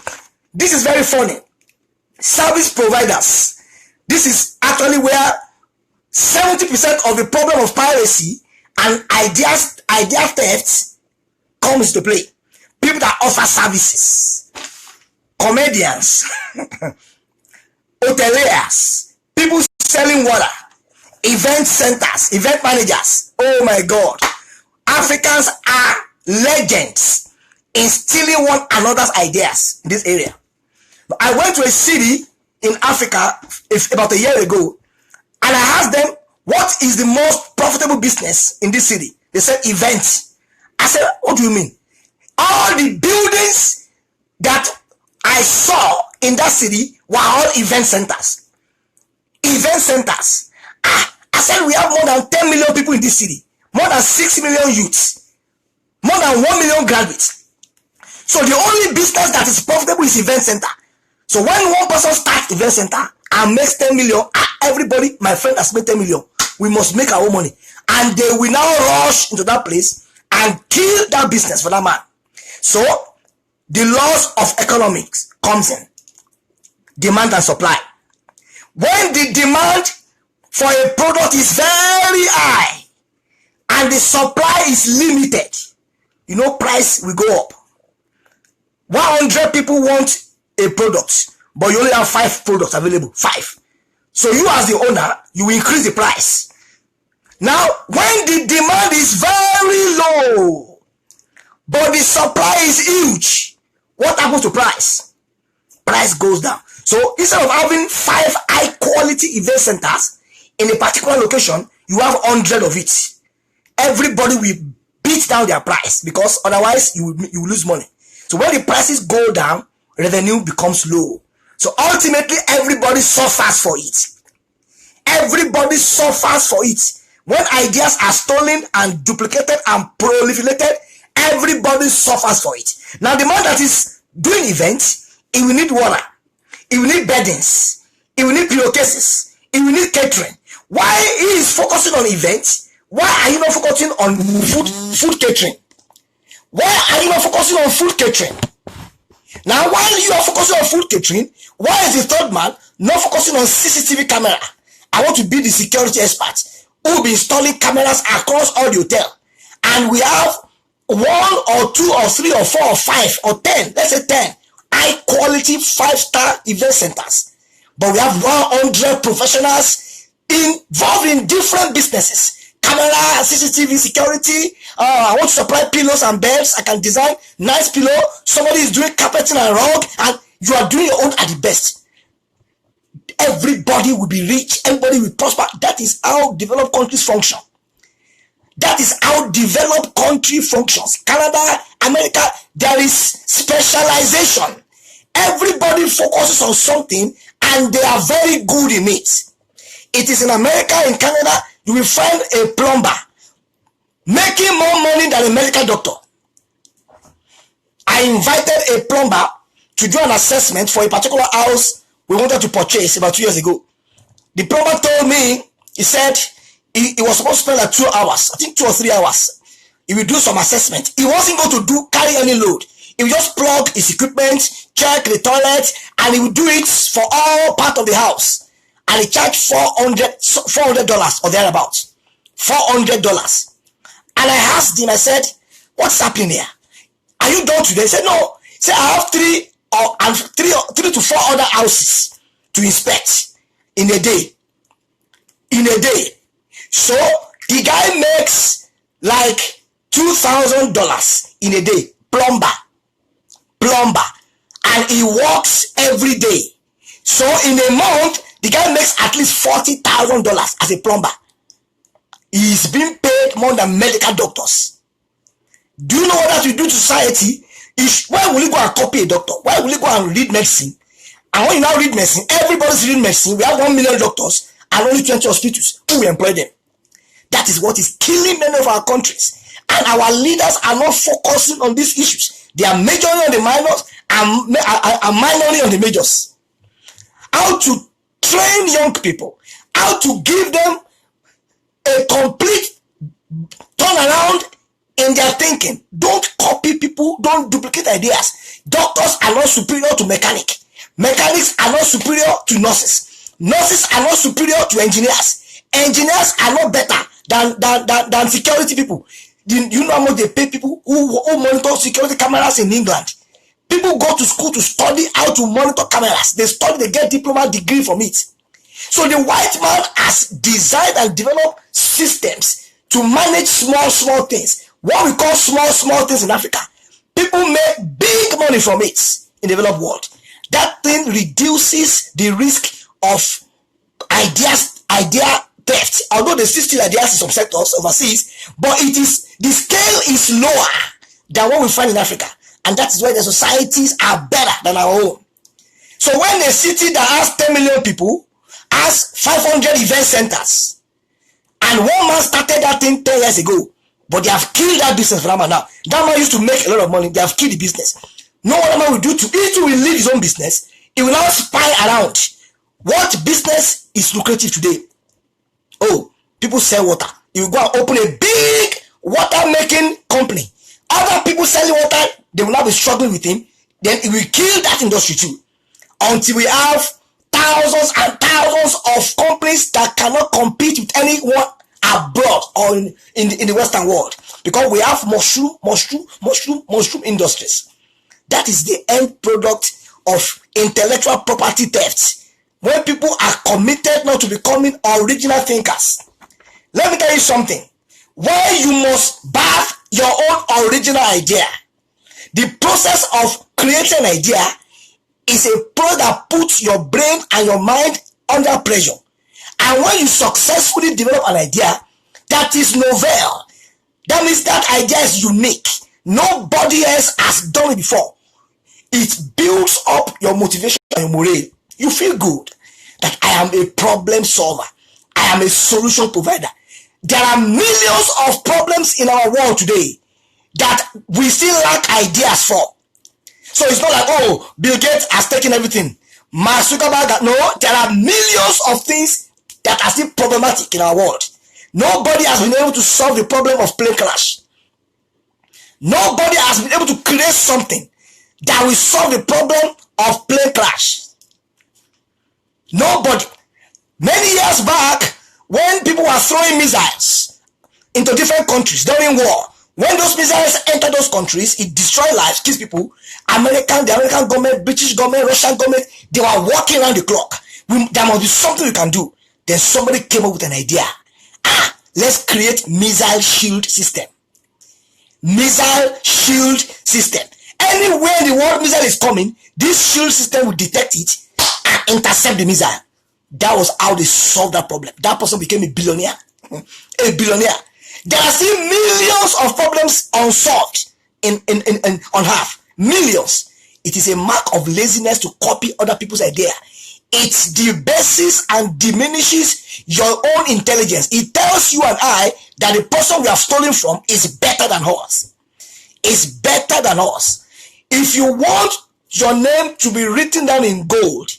This is very funny. Service providers. This is actually where 70% of the problem of piracy and idea theft comes to play. People that offer services, comedians, hoteliers, people selling water, event centers, event managers. Oh my God. Africans are legends in stealing one another's ideas in this area. I went to a city in Africa about a year ago, and I asked them, what is the most profitable business in this city? They said events. I said, what do you mean? All the buildings that I saw in that city were all event centers. Event centers. I said, we have more than 10 million people in this city. More than 6 million youths. More than 1 million graduates. So the only business that is profitable is event center. So when one person starts event center and makes 10 million, everybody, my friend has made 10 million. We must make our own money. And they will now rush into that place and kill that business for that man. So the laws of economics comes in. Demand and supply. When the demand for a product is very high and the supply is limited, price will go up. 100 people want a product, but you only have 5 products available. 5. So you as the owner, you will increase the price. Now, when the demand is very low, but the supply is huge, what happens to price? Price goes down. So instead of having 5 high quality event centers in a particular location, you have 100 of it. Everybody will beat down their price because otherwise you will lose money. So when the prices go down, revenue becomes low. So ultimately, everybody suffers for it. Everybody suffers for it. When ideas are stolen and duplicated and proliferated, everybody suffers for it. Now, the man that is doing events, he will need water. He will need beddings. He will need pillowcases. He will need catering. Why he is focusing on events? Why are you not focusing on food catering? Why are you not focusing on food catering? Now, while you are focusing on food catering, why is the third man not focusing on CCTV camera? I want to be the security expert who will be installing cameras across all the hotel. And we have 1 or 2 or 3 or 4 or 5 or 10, let's say 10, high quality 5-star event centers. But we have 100 professionals involved in different businesses. Camera, CCTV, security. I want to supply pillows and beds. I can design nice pillow. Somebody is doing carpeting and rug, and you are doing your own at the best. Everybody will be rich. Everybody will prosper. That is how developed countries function. That is how developed country functions. Canada, America, there is specialization. Everybody focuses on something, and they are very good in it. It is in America, in Canada, you will find a plumber making more money than a medical doctor. I invited a plumber to do an assessment for a particular house we wanted to purchase about 2 years ago. The plumber told me, he said he was supposed to spend like 2 hours, I think 2 or 3 hours. He will do some assessment. He wasn't going to carry any load. He will just plug his equipment, check the toilet, and he will do it for all part of the house. And he charged $400 or thereabouts. $400. And I asked him, I said, what's happening here? Are you done today? He said, no. He said, I have 3 to 4 other houses to inspect in a day. In a day. So the guy makes like $2,000 in a day. Plumber. And he works every day. So in a month, the guy makes at least $40,000 as a plumber. He is being paid more than medical doctors. Do you know what that will do to society? Why will you go and copy a doctor? Why will you go and read medicine? And when you now read medicine, everybody's reading medicine. We have 1 million doctors and only 20 hospitals. Who will employ them? That is what is killing many of our countries. And our leaders are not focusing on these issues. They are majoring on the minors and minoring on the majors. How to train young people, how to give them a complete turnaround in their thinking. Don't copy people, don't duplicate ideas. Doctors are not superior to mechanics. Mechanics are not superior to nurses. Nurses are not superior to engineers. Engineers are not better than security people. You know how much they pay people who monitor security cameras in England? People go to school to study how to monitor cameras. They study, they get diploma degree from it. So the white man has designed and developed systems to manage small things. What we call small things in Africa. People make big money from it in the developed world. That thing reduces the risk of idea theft. Although they still steal ideas in some sectors overseas, but the scale is lower than what we find in Africa. And that is why the societies are better than our own. So when a city that has 10 million people has 500 event centers, and one man started that thing 10 years ago, but they have killed that business for that man now. That man used to make a lot of money. They have killed the business. No other man will do to it. Will leave his own business. He will now spy around. What business is lucrative today? Oh, people sell water. He will go and open a big water making company. Other people selling water, they will not be struggling with him. Then he will kill that industry too. Until we have thousands and thousands of companies that cannot compete with anyone abroad or in the Western world, because we have mushroom industries. That is the end product of intellectual property theft. When people are committed not to becoming original thinkers. Let me tell you something. Why you must birth your own original idea. The process of creating an idea is a process that puts your brain and your mind under pressure. And when you successfully develop an idea that is novel, that means that idea is unique. Nobody else has done it before. It builds up your motivation and your morale. You feel good that I am a problem solver. I am a solution provider. There are millions of problems in our world today that we still lack ideas for. So it's not like, oh, Bill Gates has taken everything. Mark Zuckerberg, no, there are millions of things that are still problematic in our world. Nobody has been able to solve the problem of plane crash. Nobody has been able to create something that will solve the problem of plane crash. Nobody. Many years back, when people were throwing missiles into different countries during war, when those missiles enter those countries, it destroys lives, kills people. The American government, British government, Russian government, they were working around the clock. There must be something we can do. Then somebody came up with an idea. Let's create missile shield system. Missile shield system. Anywhere in the world missile is coming, this shield system will detect it and intercept the missile. That was how they solved that problem. That person became a billionaire. A billionaire. There are still millions of problems unsolved on Earth. Millions. It is a mark of laziness to copy other people's idea. It debases and diminishes your own intelligence. It tells you and I that the person we have stolen from is better than us. Is better than us. If you want your name to be written down in gold,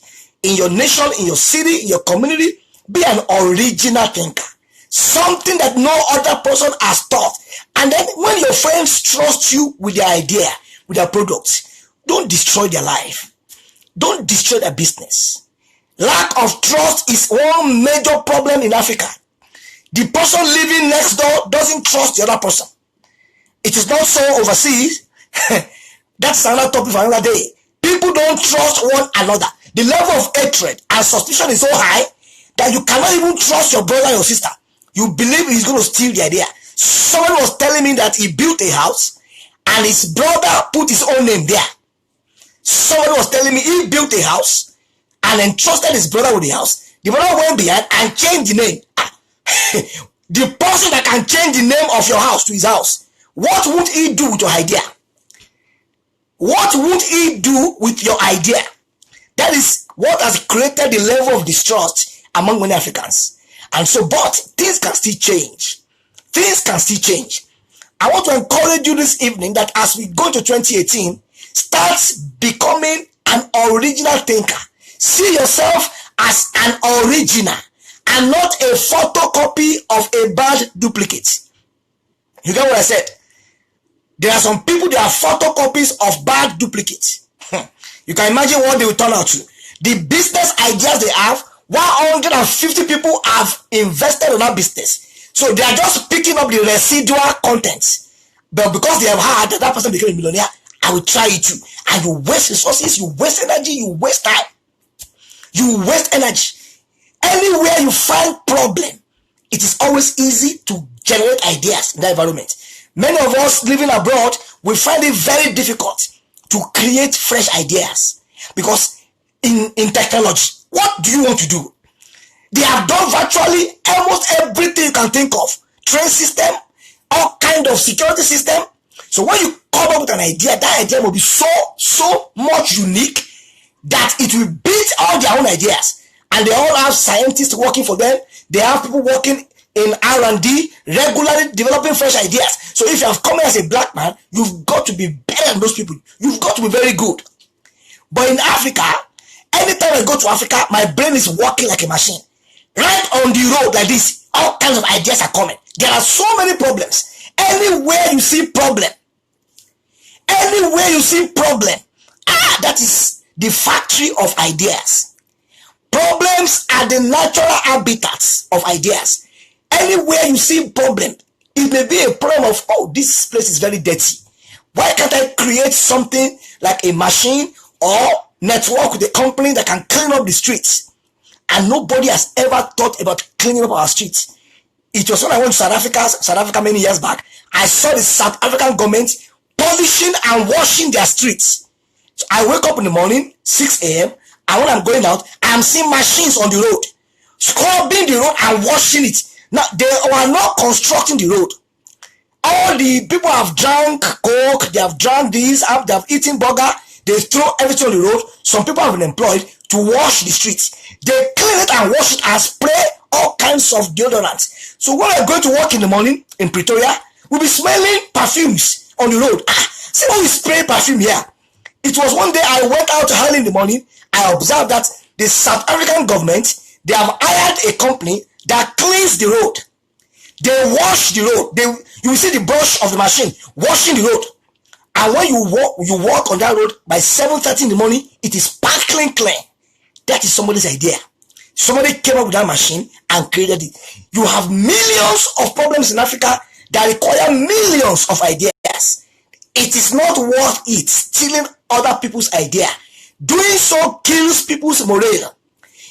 in your nation, in your city, in your community, be an original thinker. Something that no other person has taught. And then when your friends trust you with their idea, with their products, don't destroy their life. Don't destroy their business. Lack of trust is one major problem in Africa. The person living next door doesn't trust the other person. It is not so overseas. That's another topic for another day. People don't trust one another. The level of hatred and suspicion is so high that you cannot even trust your brother or your sister. You believe he's going to steal the idea. Someone was telling me that he built a house and his brother put his own name there. Someone was telling me he built a house and entrusted his brother with the house. The brother went behind and changed the name. The person that can change the name of your house to his house, what would he do with your idea? What would he do with your idea? That is what has created the level of distrust among many Africans. And so, but things can still change. Things can still change. I want to encourage you this evening that as we go to 2018, start becoming an original thinker. See yourself as an original. and not a photocopy of a bad duplicate. You get what I said? There are some people, they are photocopies of bad duplicates. You can imagine what they will turn out to. The business ideas they have, 150 people have invested in that business. So they are just picking up the residual contents. But because they have heard that person became a millionaire, I will try it too. And you waste resources, you waste energy, you waste time. You waste energy. Anywhere you find problem, it is always easy to generate ideas in that environment. Many of us living abroad, we find it very difficult to create fresh ideas. Because in technology, what do you want to do? They have done virtually almost everything you can think of. Train system, all kind of security system. So when you come up with an idea, that idea will be so much unique that it will beat all their own ideas. And they all have scientists working for them. They have people working in R&D, regularly developing fresh ideas. So if you have come as a black man, you've got to be better than those people. You've got to be very good. But in Africa, anytime I go to Africa, my brain is working like a machine. Right on the road like this, all kinds of ideas are coming. There are so many problems. Anywhere you see problem, that is the factory of ideas. Problems are the natural habitats of ideas. Anywhere you see problem, it may be a problem of, oh, this place is very dirty. Why can't I create something like a machine or network with a company that can clean up the streets? And nobody has ever thought about cleaning up our streets. It was when I went to South Africa many years back, I saw the South African government polishing and washing their streets. So I wake up in the morning, 6 a.m., and when I'm going out, I'm seeing machines on the road, scrubbing the road and washing it. Now, they are not constructing the road. All the people have drank Coke, they have drank this, they have eaten burger, they throw everything on the road. Some people have been employed to wash the streets. They clean it and wash it and spray all kinds of deodorants. So when I go to work in the morning in Pretoria, we'll be smelling perfumes on the road. See how we spray perfume here. It was one day I went out early in the morning. I observed that the South African government, they have hired a company that cleans the road. They wash the road. You will see the brush of the machine washing the road. And when you walk on that road by 7:30 in the morning, it is sparkling clean. That is somebody's idea. Somebody came up with that machine and created it. You have millions of problems in Africa that require millions of ideas. It is not worth it stealing other people's idea. Doing so kills people's morale.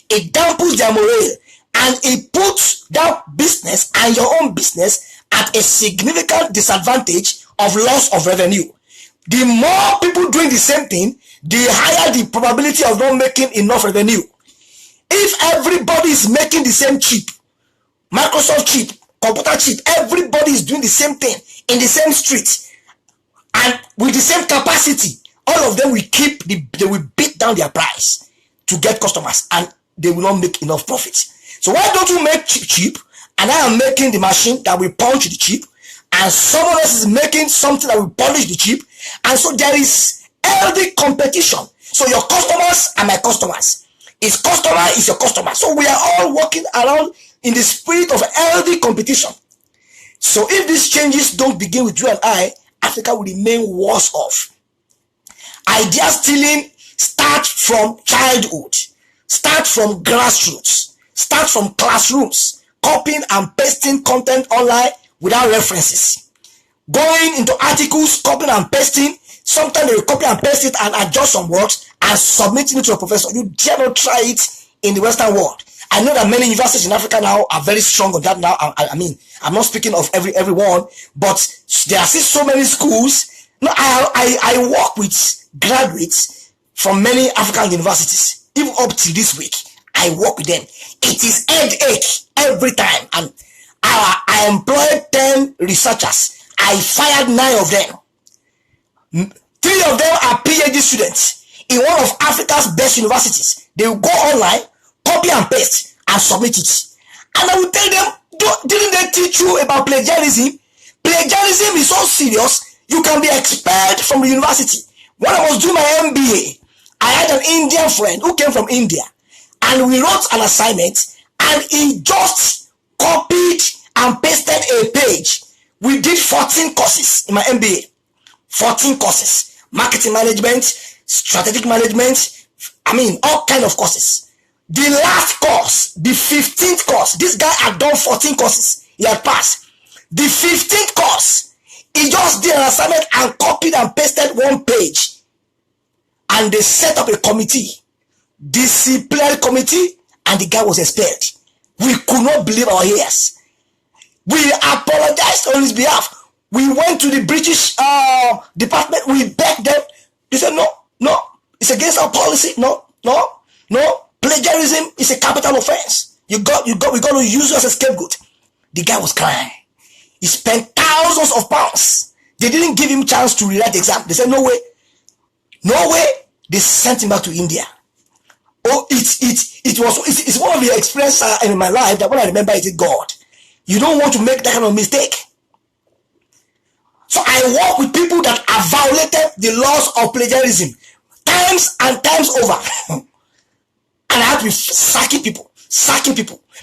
It dampens their morale, and it puts that business and your own business at a significant disadvantage of loss of revenue. The more people doing the same thing, the higher the probability of not making enough revenue. If everybody is making the same chip, Microsoft chip, computer chip, everybody is doing the same thing in the same street and with the same capacity, all of them will they will beat down their price to get customers, and they will not make enough profit. So why don't you make chip, and I am making the machine that will punch the chip, and someone else is making something that will polish the chip, and so there is healthy competition. So your customers are my customers. His customer is your customer. So we are all working around in the spirit of healthy competition. So if these changes don't begin with you and I, Africa will remain worse off. Idea stealing starts from childhood, start from grassroots, start from classrooms, copying and pasting content online without references, going into articles, copying and pasting. Sometimes they will copy and paste it and adjust some words and submitting it to a professor. You dare not try it in the Western world. I know that many universities in Africa now are very strong on that now. I mean, I'm not speaking of everyone, but there are still so many schools. No, I work with graduates from many African universities. Even up to this week, I work with them. It is headache every time. And I employed 10 researchers. I fired 9 of them. 3 of them are PhD students in one of Africa's best universities. They will go online, copy and paste, and submit it. And I will tell them, didn't they teach you about plagiarism? Plagiarism is so serious, you can be expelled from the university. When I was doing my MBA, I had an Indian friend who came from India, and we wrote an assignment, and he just copied and pasted a page. We did 14 courses in my MBA. 14 courses. Marketing management, strategic management, all kind of courses. The last course, the 15th course, this guy had done 14 courses. He had passed. The 15th course, he just did an assignment and copied and pasted one page. And they set up a committee, disciplinary committee, and the guy was expelled. We could not believe our ears. We apologized on his behalf. We went to the British department. We begged them. They said, no, it's against our policy. No. Plagiarism is a capital offense. We got to use you as a scapegoat. The guy was crying. He spent thousands of pounds. They didn't give him a chance to rewrite the exam. They said, no way. They sent him back to India. It's one of the experiences in my life that when I remember it is God. You don't want to make that kind of mistake. So I work with people that have violated the laws of plagiarism times and times over. And I have to be sacking people.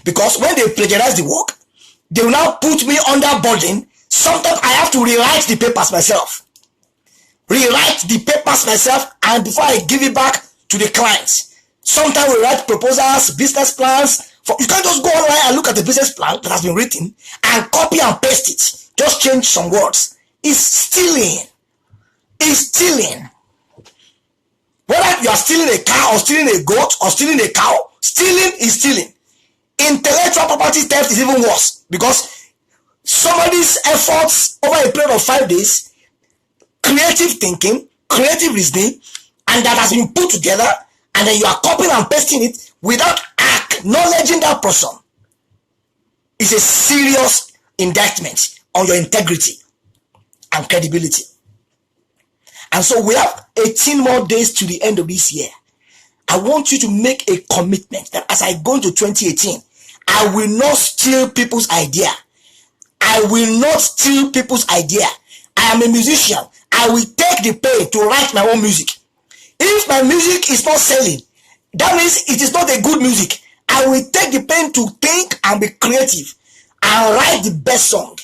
Because when they plagiarize the work, they will now put me under burden. Sometimes I have to rewrite the papers myself. And before I give it back to the clients. Sometimes we write proposals, business plans. You can't just go online and look at the business plan that has been written and copy and paste it. Just change some words. It's stealing. Whether you are stealing a car or stealing a goat or stealing a cow, stealing is stealing. Intellectual property theft is even worse because somebody's efforts over a period of 5 days, creative thinking, creative reasoning, and that has been put together, and then you are copying and pasting it without acknowledging that person. It's a serious indictment on your integrity and credibility. And so we have 18 more days to the end of this year. I want you to make a commitment that as I go into 2018, I will not steal people's idea. I am a musician. I will take the pain to write my own music. If my music is not selling, that means it is not a good music. I will take the pain to think and be creative and write the best song.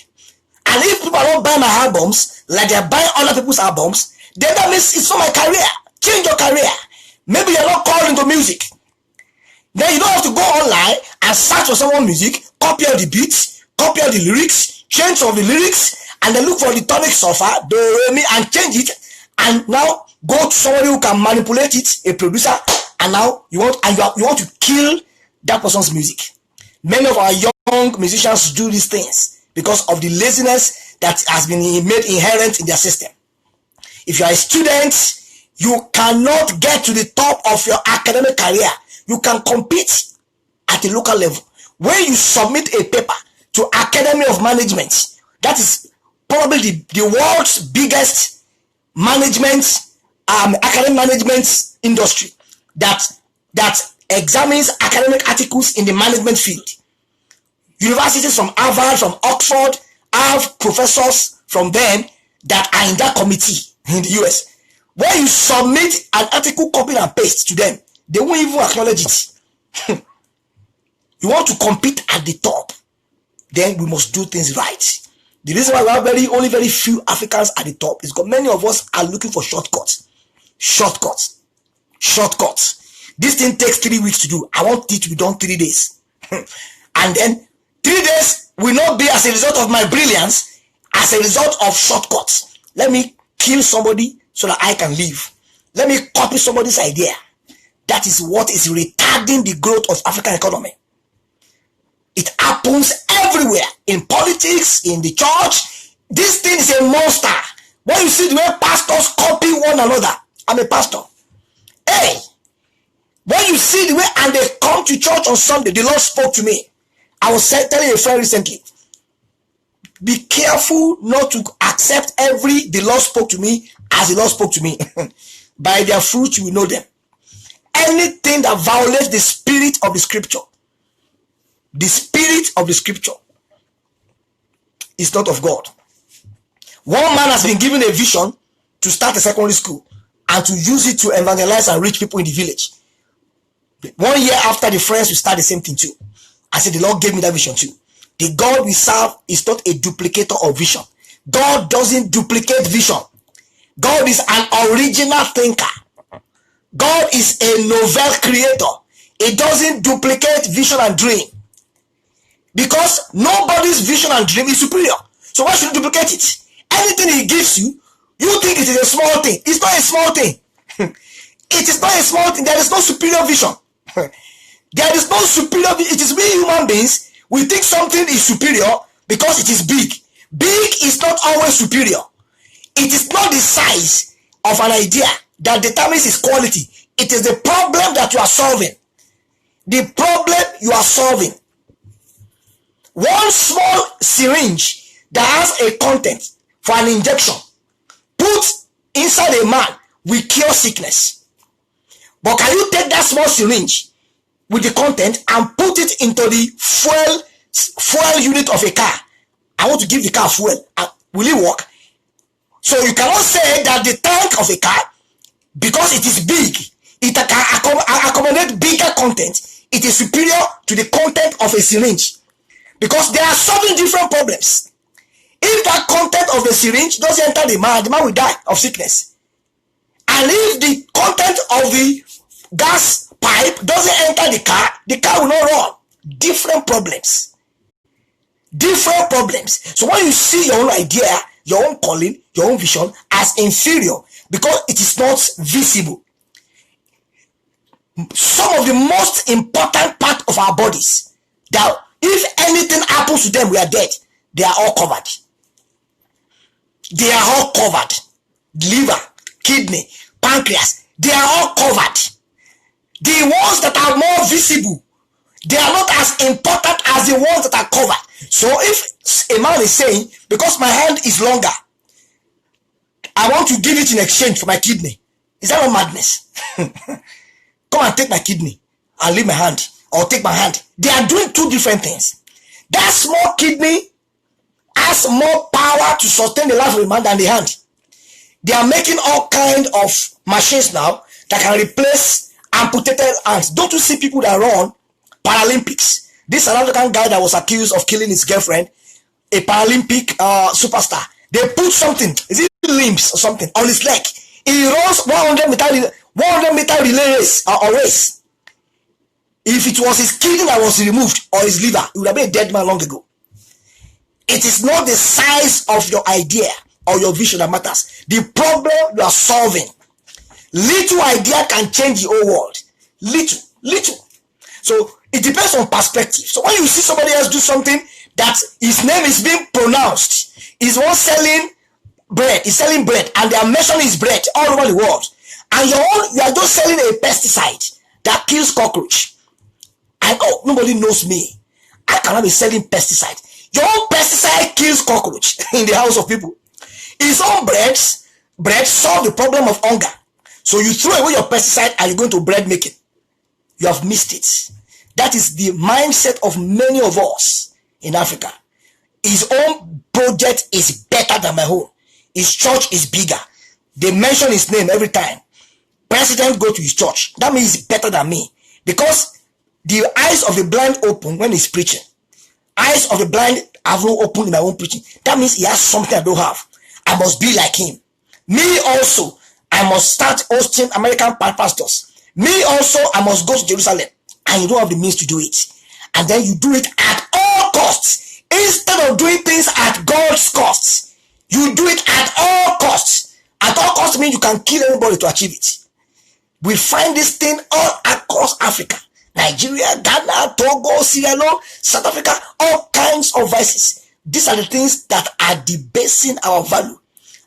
And if people don't buy my albums like they are buying other people's albums, then that means it's not my career. Change your career. Maybe you're not called into music. Then you don't have to go online and search for someone's music, copy all the beats, copy all the lyrics, change some of the lyrics, and then look for the tonic sulfur, do, re, mi, and change it. And now go to somebody who can manipulate it, a producer, and now you want to kill that person's music. Many of our young musicians do these things because of the laziness that has been made inherent in their system. If you are a student, you cannot get to the top of your academic career. You can compete at a local level. When you submit a paper to Academy of Management, that is probably the world's biggest academic management industry that examines academic articles in the management field. Universities from Harvard, from Oxford, have professors from them that are in that committee in the US. When you submit an article, copy and paste to them, they won't even acknowledge it. You want to compete at the top, then we must do things right. The reason why we have only very few Africans at the top is because many of us are looking for shortcuts. This thing takes 3 weeks to do. I want it to be done 3 days. And then 3 days will not be as a result of my brilliance, as a result of shortcuts. Let me kill somebody so that I can live. Let me copy somebody's idea. That is what is retarding the growth of African economy. It happens everywhere. In politics, in the church. This thing is a monster. When you see the way pastors copy one another. I'm a pastor. Hey, when you see the way and they come to church on Sunday, the Lord spoke to me. I was telling a friend recently, be careful not to accept the Lord spoke to me as the Lord spoke to me. By their fruit you will know them. Anything that violates the spirit of the scripture is not of God. One man has been given a vision to start a secondary school and to use it to evangelize and reach people in the village. 1 year after, the friends will start the same thing too. I said, the Lord gave me that vision too. The God we serve is not a duplicator of vision. God doesn't duplicate vision. God is an original thinker. God is a novel creator. It doesn't duplicate vision and dream. Because nobody's vision and dream is superior. So why should you duplicate it? Anything he gives you, you think it is a small thing. It's not a small thing. It is not a small thing. There is no superior vision. There is no superior vision. It is we human beings, we think something is superior because it is big. Big is not always superior. It is not the size of an idea that determines its quality. It is the problem that you are solving. The problem you are solving. One small syringe that has a content for an injection put inside a man will cure sickness. But can you take that small syringe with the content and put it into the fuel unit of a car? I want to give the car fuel. Will it work? So you cannot say that the tank of a car, because it is big, it can accommodate bigger content, it is superior to the content of a syringe. Because they are solving different problems. If that content of the syringe doesn't enter the man will die of sickness. And if the content of the gas pipe doesn't enter the car will not run. Different problems. Different problems. So when you see your own idea, your own calling, your own vision as inferior, because it is not visible. Some of the most important part of our bodies, that if anything happens to them, we are dead. They are all covered. They are all covered. Liver, kidney, pancreas, they are all covered. The ones that are more visible, they are not as important as the ones that are covered. So if a man is saying, because my hand is longer, I want to give it in exchange for my kidney, is that not madness? Come and take my kidney and leave my hand, or take my hand. They are doing two different things. That small kidney has more power to sustain the life of a man than the hand. They are making all kind of machines now that can replace amputated hands. Don't you see people that run Paralympics? This South African guy that was accused of killing his girlfriend, a Paralympic superstar, they put something, is it limbs or something, on his leg. He runs 100 meter relay race or race. If it was his kidney that was removed or his liver, he would have been a dead man long ago. It is not the size of your idea or your vision that matters. The problem you are solving. Little idea can change the whole world. Little. So it depends on perspective. So when you see somebody else do something that his name is being pronounced, is one selling bread, and they are mentioning his bread all over the world, and you are just selling a pesticide that kills cockroach, and nobody knows me, I cannot be selling pesticide. Your own pesticide kills cockroach in the house of people. His own bread solve the problem of hunger. So you throw away your pesticide and you go into bread making. You have missed it. That is the mindset of many of us in Africa. His own project is better than my own. His church is bigger. They mention his name every time. President go to his church. That means he's better than me. Because the eyes of the blind open when he's preaching. Eyes of the blind have not opened in my own preaching. That means he has something I don't have. I must be like him. Me also, I must start hosting American pastors. Me also, I must go to Jerusalem. And you don't have the means to do it. And then you do it at all costs. Instead of doing things at God's costs, you do it at all costs. At all costs means you can kill anybody to achieve it. We find this thing all across Africa. Nigeria, Ghana, Togo, Sierra Leone, South Africa, all kinds of vices. These are the things that are debasing our value.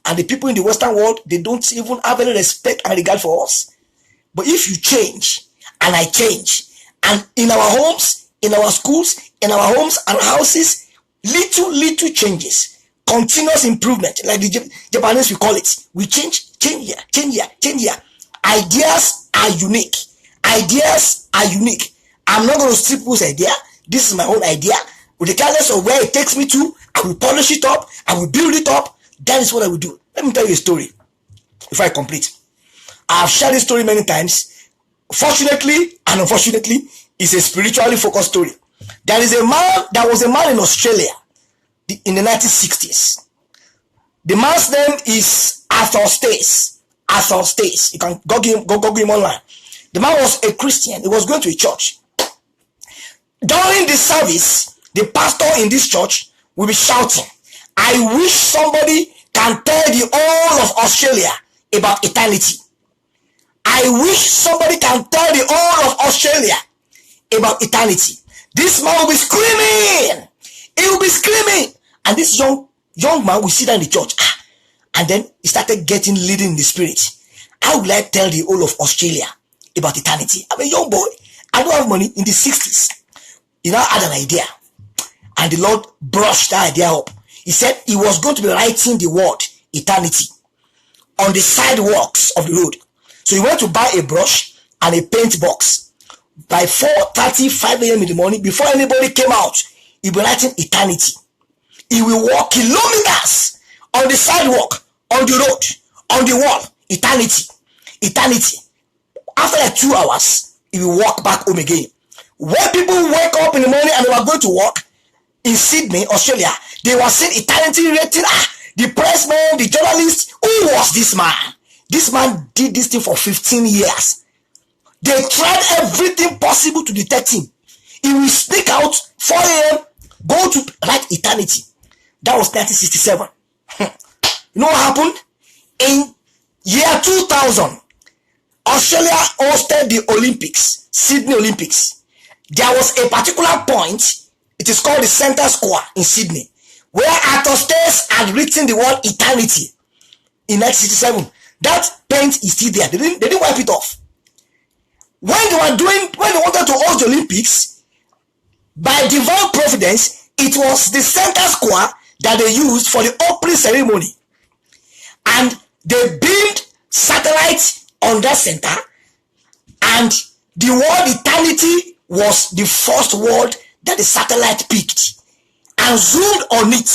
And the people in the Western world, they don't even have any respect and regard for us. But if you change, and I change, and in our homes, in our schools, in our homes and houses, little changes, continuous improvement, like the Japanese we call it. We change here. Ideas are unique. I'm not going to steal people's idea. This is my own idea. With the regardless of where it takes me to, I will polish it up, I will build it up. That is what I will do. Let me tell you a story before I complete. I have shared this story many times. Fortunately and unfortunately, it's a spiritually focused story. There was a man in Australia in the 1960s. The man's name is Arthur Stace. Arthur Stace. You can Google him online. The man was a Christian. He was going to a church. During the service, the pastor in this church will be shouting, I wish somebody can tell the whole of Australia about eternity. I wish somebody can tell the whole of Australia about eternity. This man will be screaming. He will be screaming. And this young man will sit down in the church. And then he started getting leading in the spirit. How will I tell the whole of Australia about eternity? I'm a young boy. I don't have money. In the 60s. He now had an idea. And the Lord brushed that idea up. He said he was going to be writing the word eternity on the sidewalks of the road. So he went to buy a brush and a paint box. By 4:30, 5 a.m. in the morning, before anybody came out, he'll be writing eternity. He will walk kilometers on the sidewalk, on the road, on the wall. Eternity. Eternity. After like 2 hours, he will walk back home again. When people wake up in the morning and they were going to work in Sydney, Australia, they were seeing eternity rating. The pressman, the journalist, who was this man? This man did this thing for 15 years. They tried everything possible to detect him. He will speak out 4 a.m., go to write eternity. That was 1967. You know what happened? In year 2000, Australia hosted the Olympics, Sydney Olympics. There was a particular point, it is called the Center Square in Sydney, where Arthur Stace had written the word eternity in 1967. That paint is still there. They didn't wipe it off. When they wanted to host the Olympics, by divine providence, it was the Center Square that they used for the opening ceremony. And they beamed satellites on that center, and the word eternity was the first word that the satellite picked and zoomed on it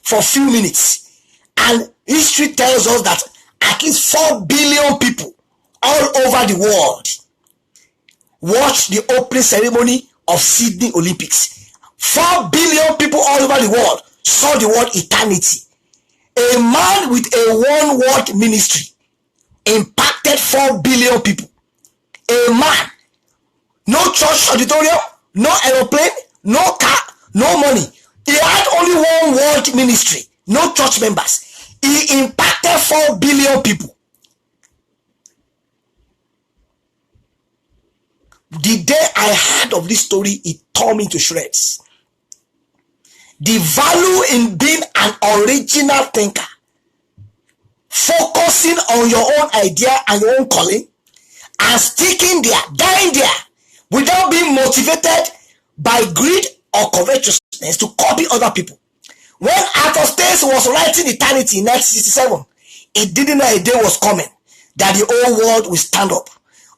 for a few minutes. And history tells us that at least 4 billion people all over the world watched the opening ceremony of Sydney Olympics. 4 billion people all over the world saw the word eternity. A man with a one-word ministry impacted 4 billion people. A man. No church auditorium, no aeroplane, no car, no money. He had only one word ministry, no church members. He impacted 4 billion people. The day I heard of this story, it tore me to shreds. The value in being an original thinker, focusing on your own idea and your own calling, and sticking there, dying there, without being motivated by greed or covetousness to copy other people. When Arthur Stace was writing eternity in 1967, he didn't know a day was coming that the whole world will stand up.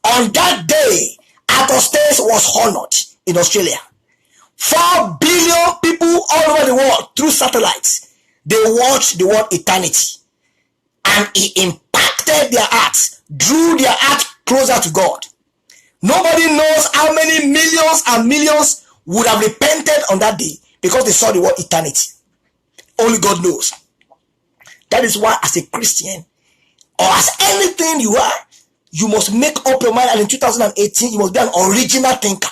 On that day, Arthur Stace was honored in Australia. 4 billion people all over the world through satellites, they watched the word eternity, and it impacted their hearts, drew their heart closer to God. Nobody knows how many millions and millions would have repented on that day because they saw the word eternity. Only God knows. That is why, as a Christian, or as anything you are, you must make up your mind, and in 2018 you must be an original thinker.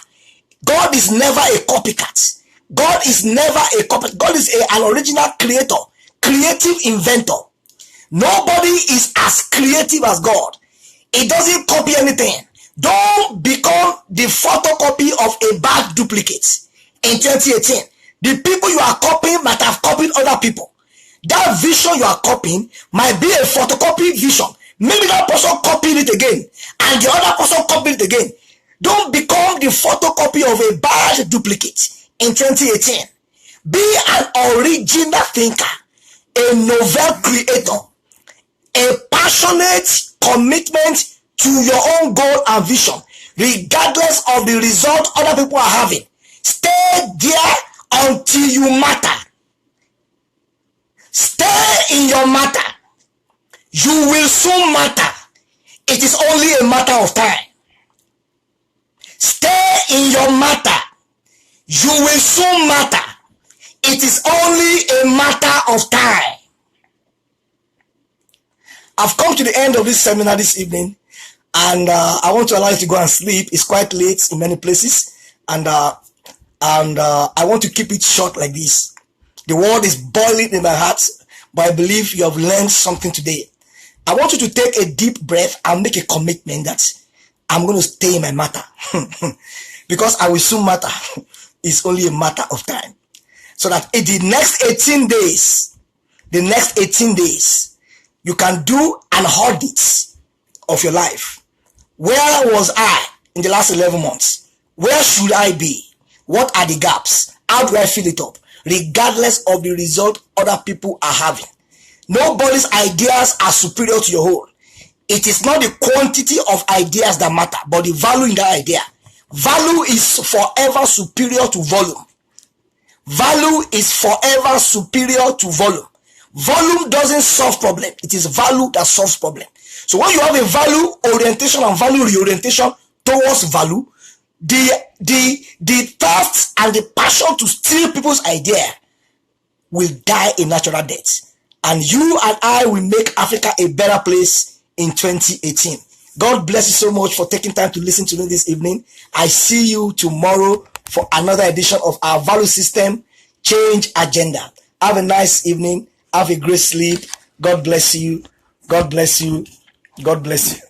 God is never a copycat. God is never a copycat. God is an original creator, creative inventor. Nobody is as creative as God. He doesn't copy anything. Don't become the photocopy of a bad duplicate. In 2018, the people you are copying might have copied other people. That vision you are copying might be a photocopy vision. Maybe that person copied it again, and the other person copied it again. Don't become the photocopy of a bad duplicate in 2018. Be an original thinker, a novel creator, a passionate commitment to your own goal and vision, regardless of the result other people are having. Stay there until you matter. Stay in your matter. You will soon matter. It is only a matter of time. Stay in your matter. You will soon matter. It is only a matter of time. I've come to the end of this seminar this evening, and I want to allow you to go and sleep. It's quite late in many places, and I want to keep it short like this. The word is boiling in my heart, but I believe you have learned something today. I want you to take a deep breath and make a commitment that I'm going to stay in my matter. Because I will soon matter. It's only a matter of time. So that in the next 18 days, you can do an audit of your life. Where was I in the last 11 months? Where should I be? What are the gaps? How do I fill it up? Regardless of the result other people are having. Nobody's ideas are superior to your own. It is not the quantity of ideas that matter, but the value in that idea. Value is forever superior to volume. Value is forever superior to volume. Volume doesn't solve problem. It is value that solves problem. So when you have a value orientation and value reorientation towards value, the thirst and the passion to steal people's idea will die a natural death. And you and I will make Africa a better place in 2018. God bless you so much for taking time to listen to me this evening. I see you tomorrow for another edition of our value system change agenda. Have a nice evening. Have a great sleep. God bless you. God bless you. God bless you.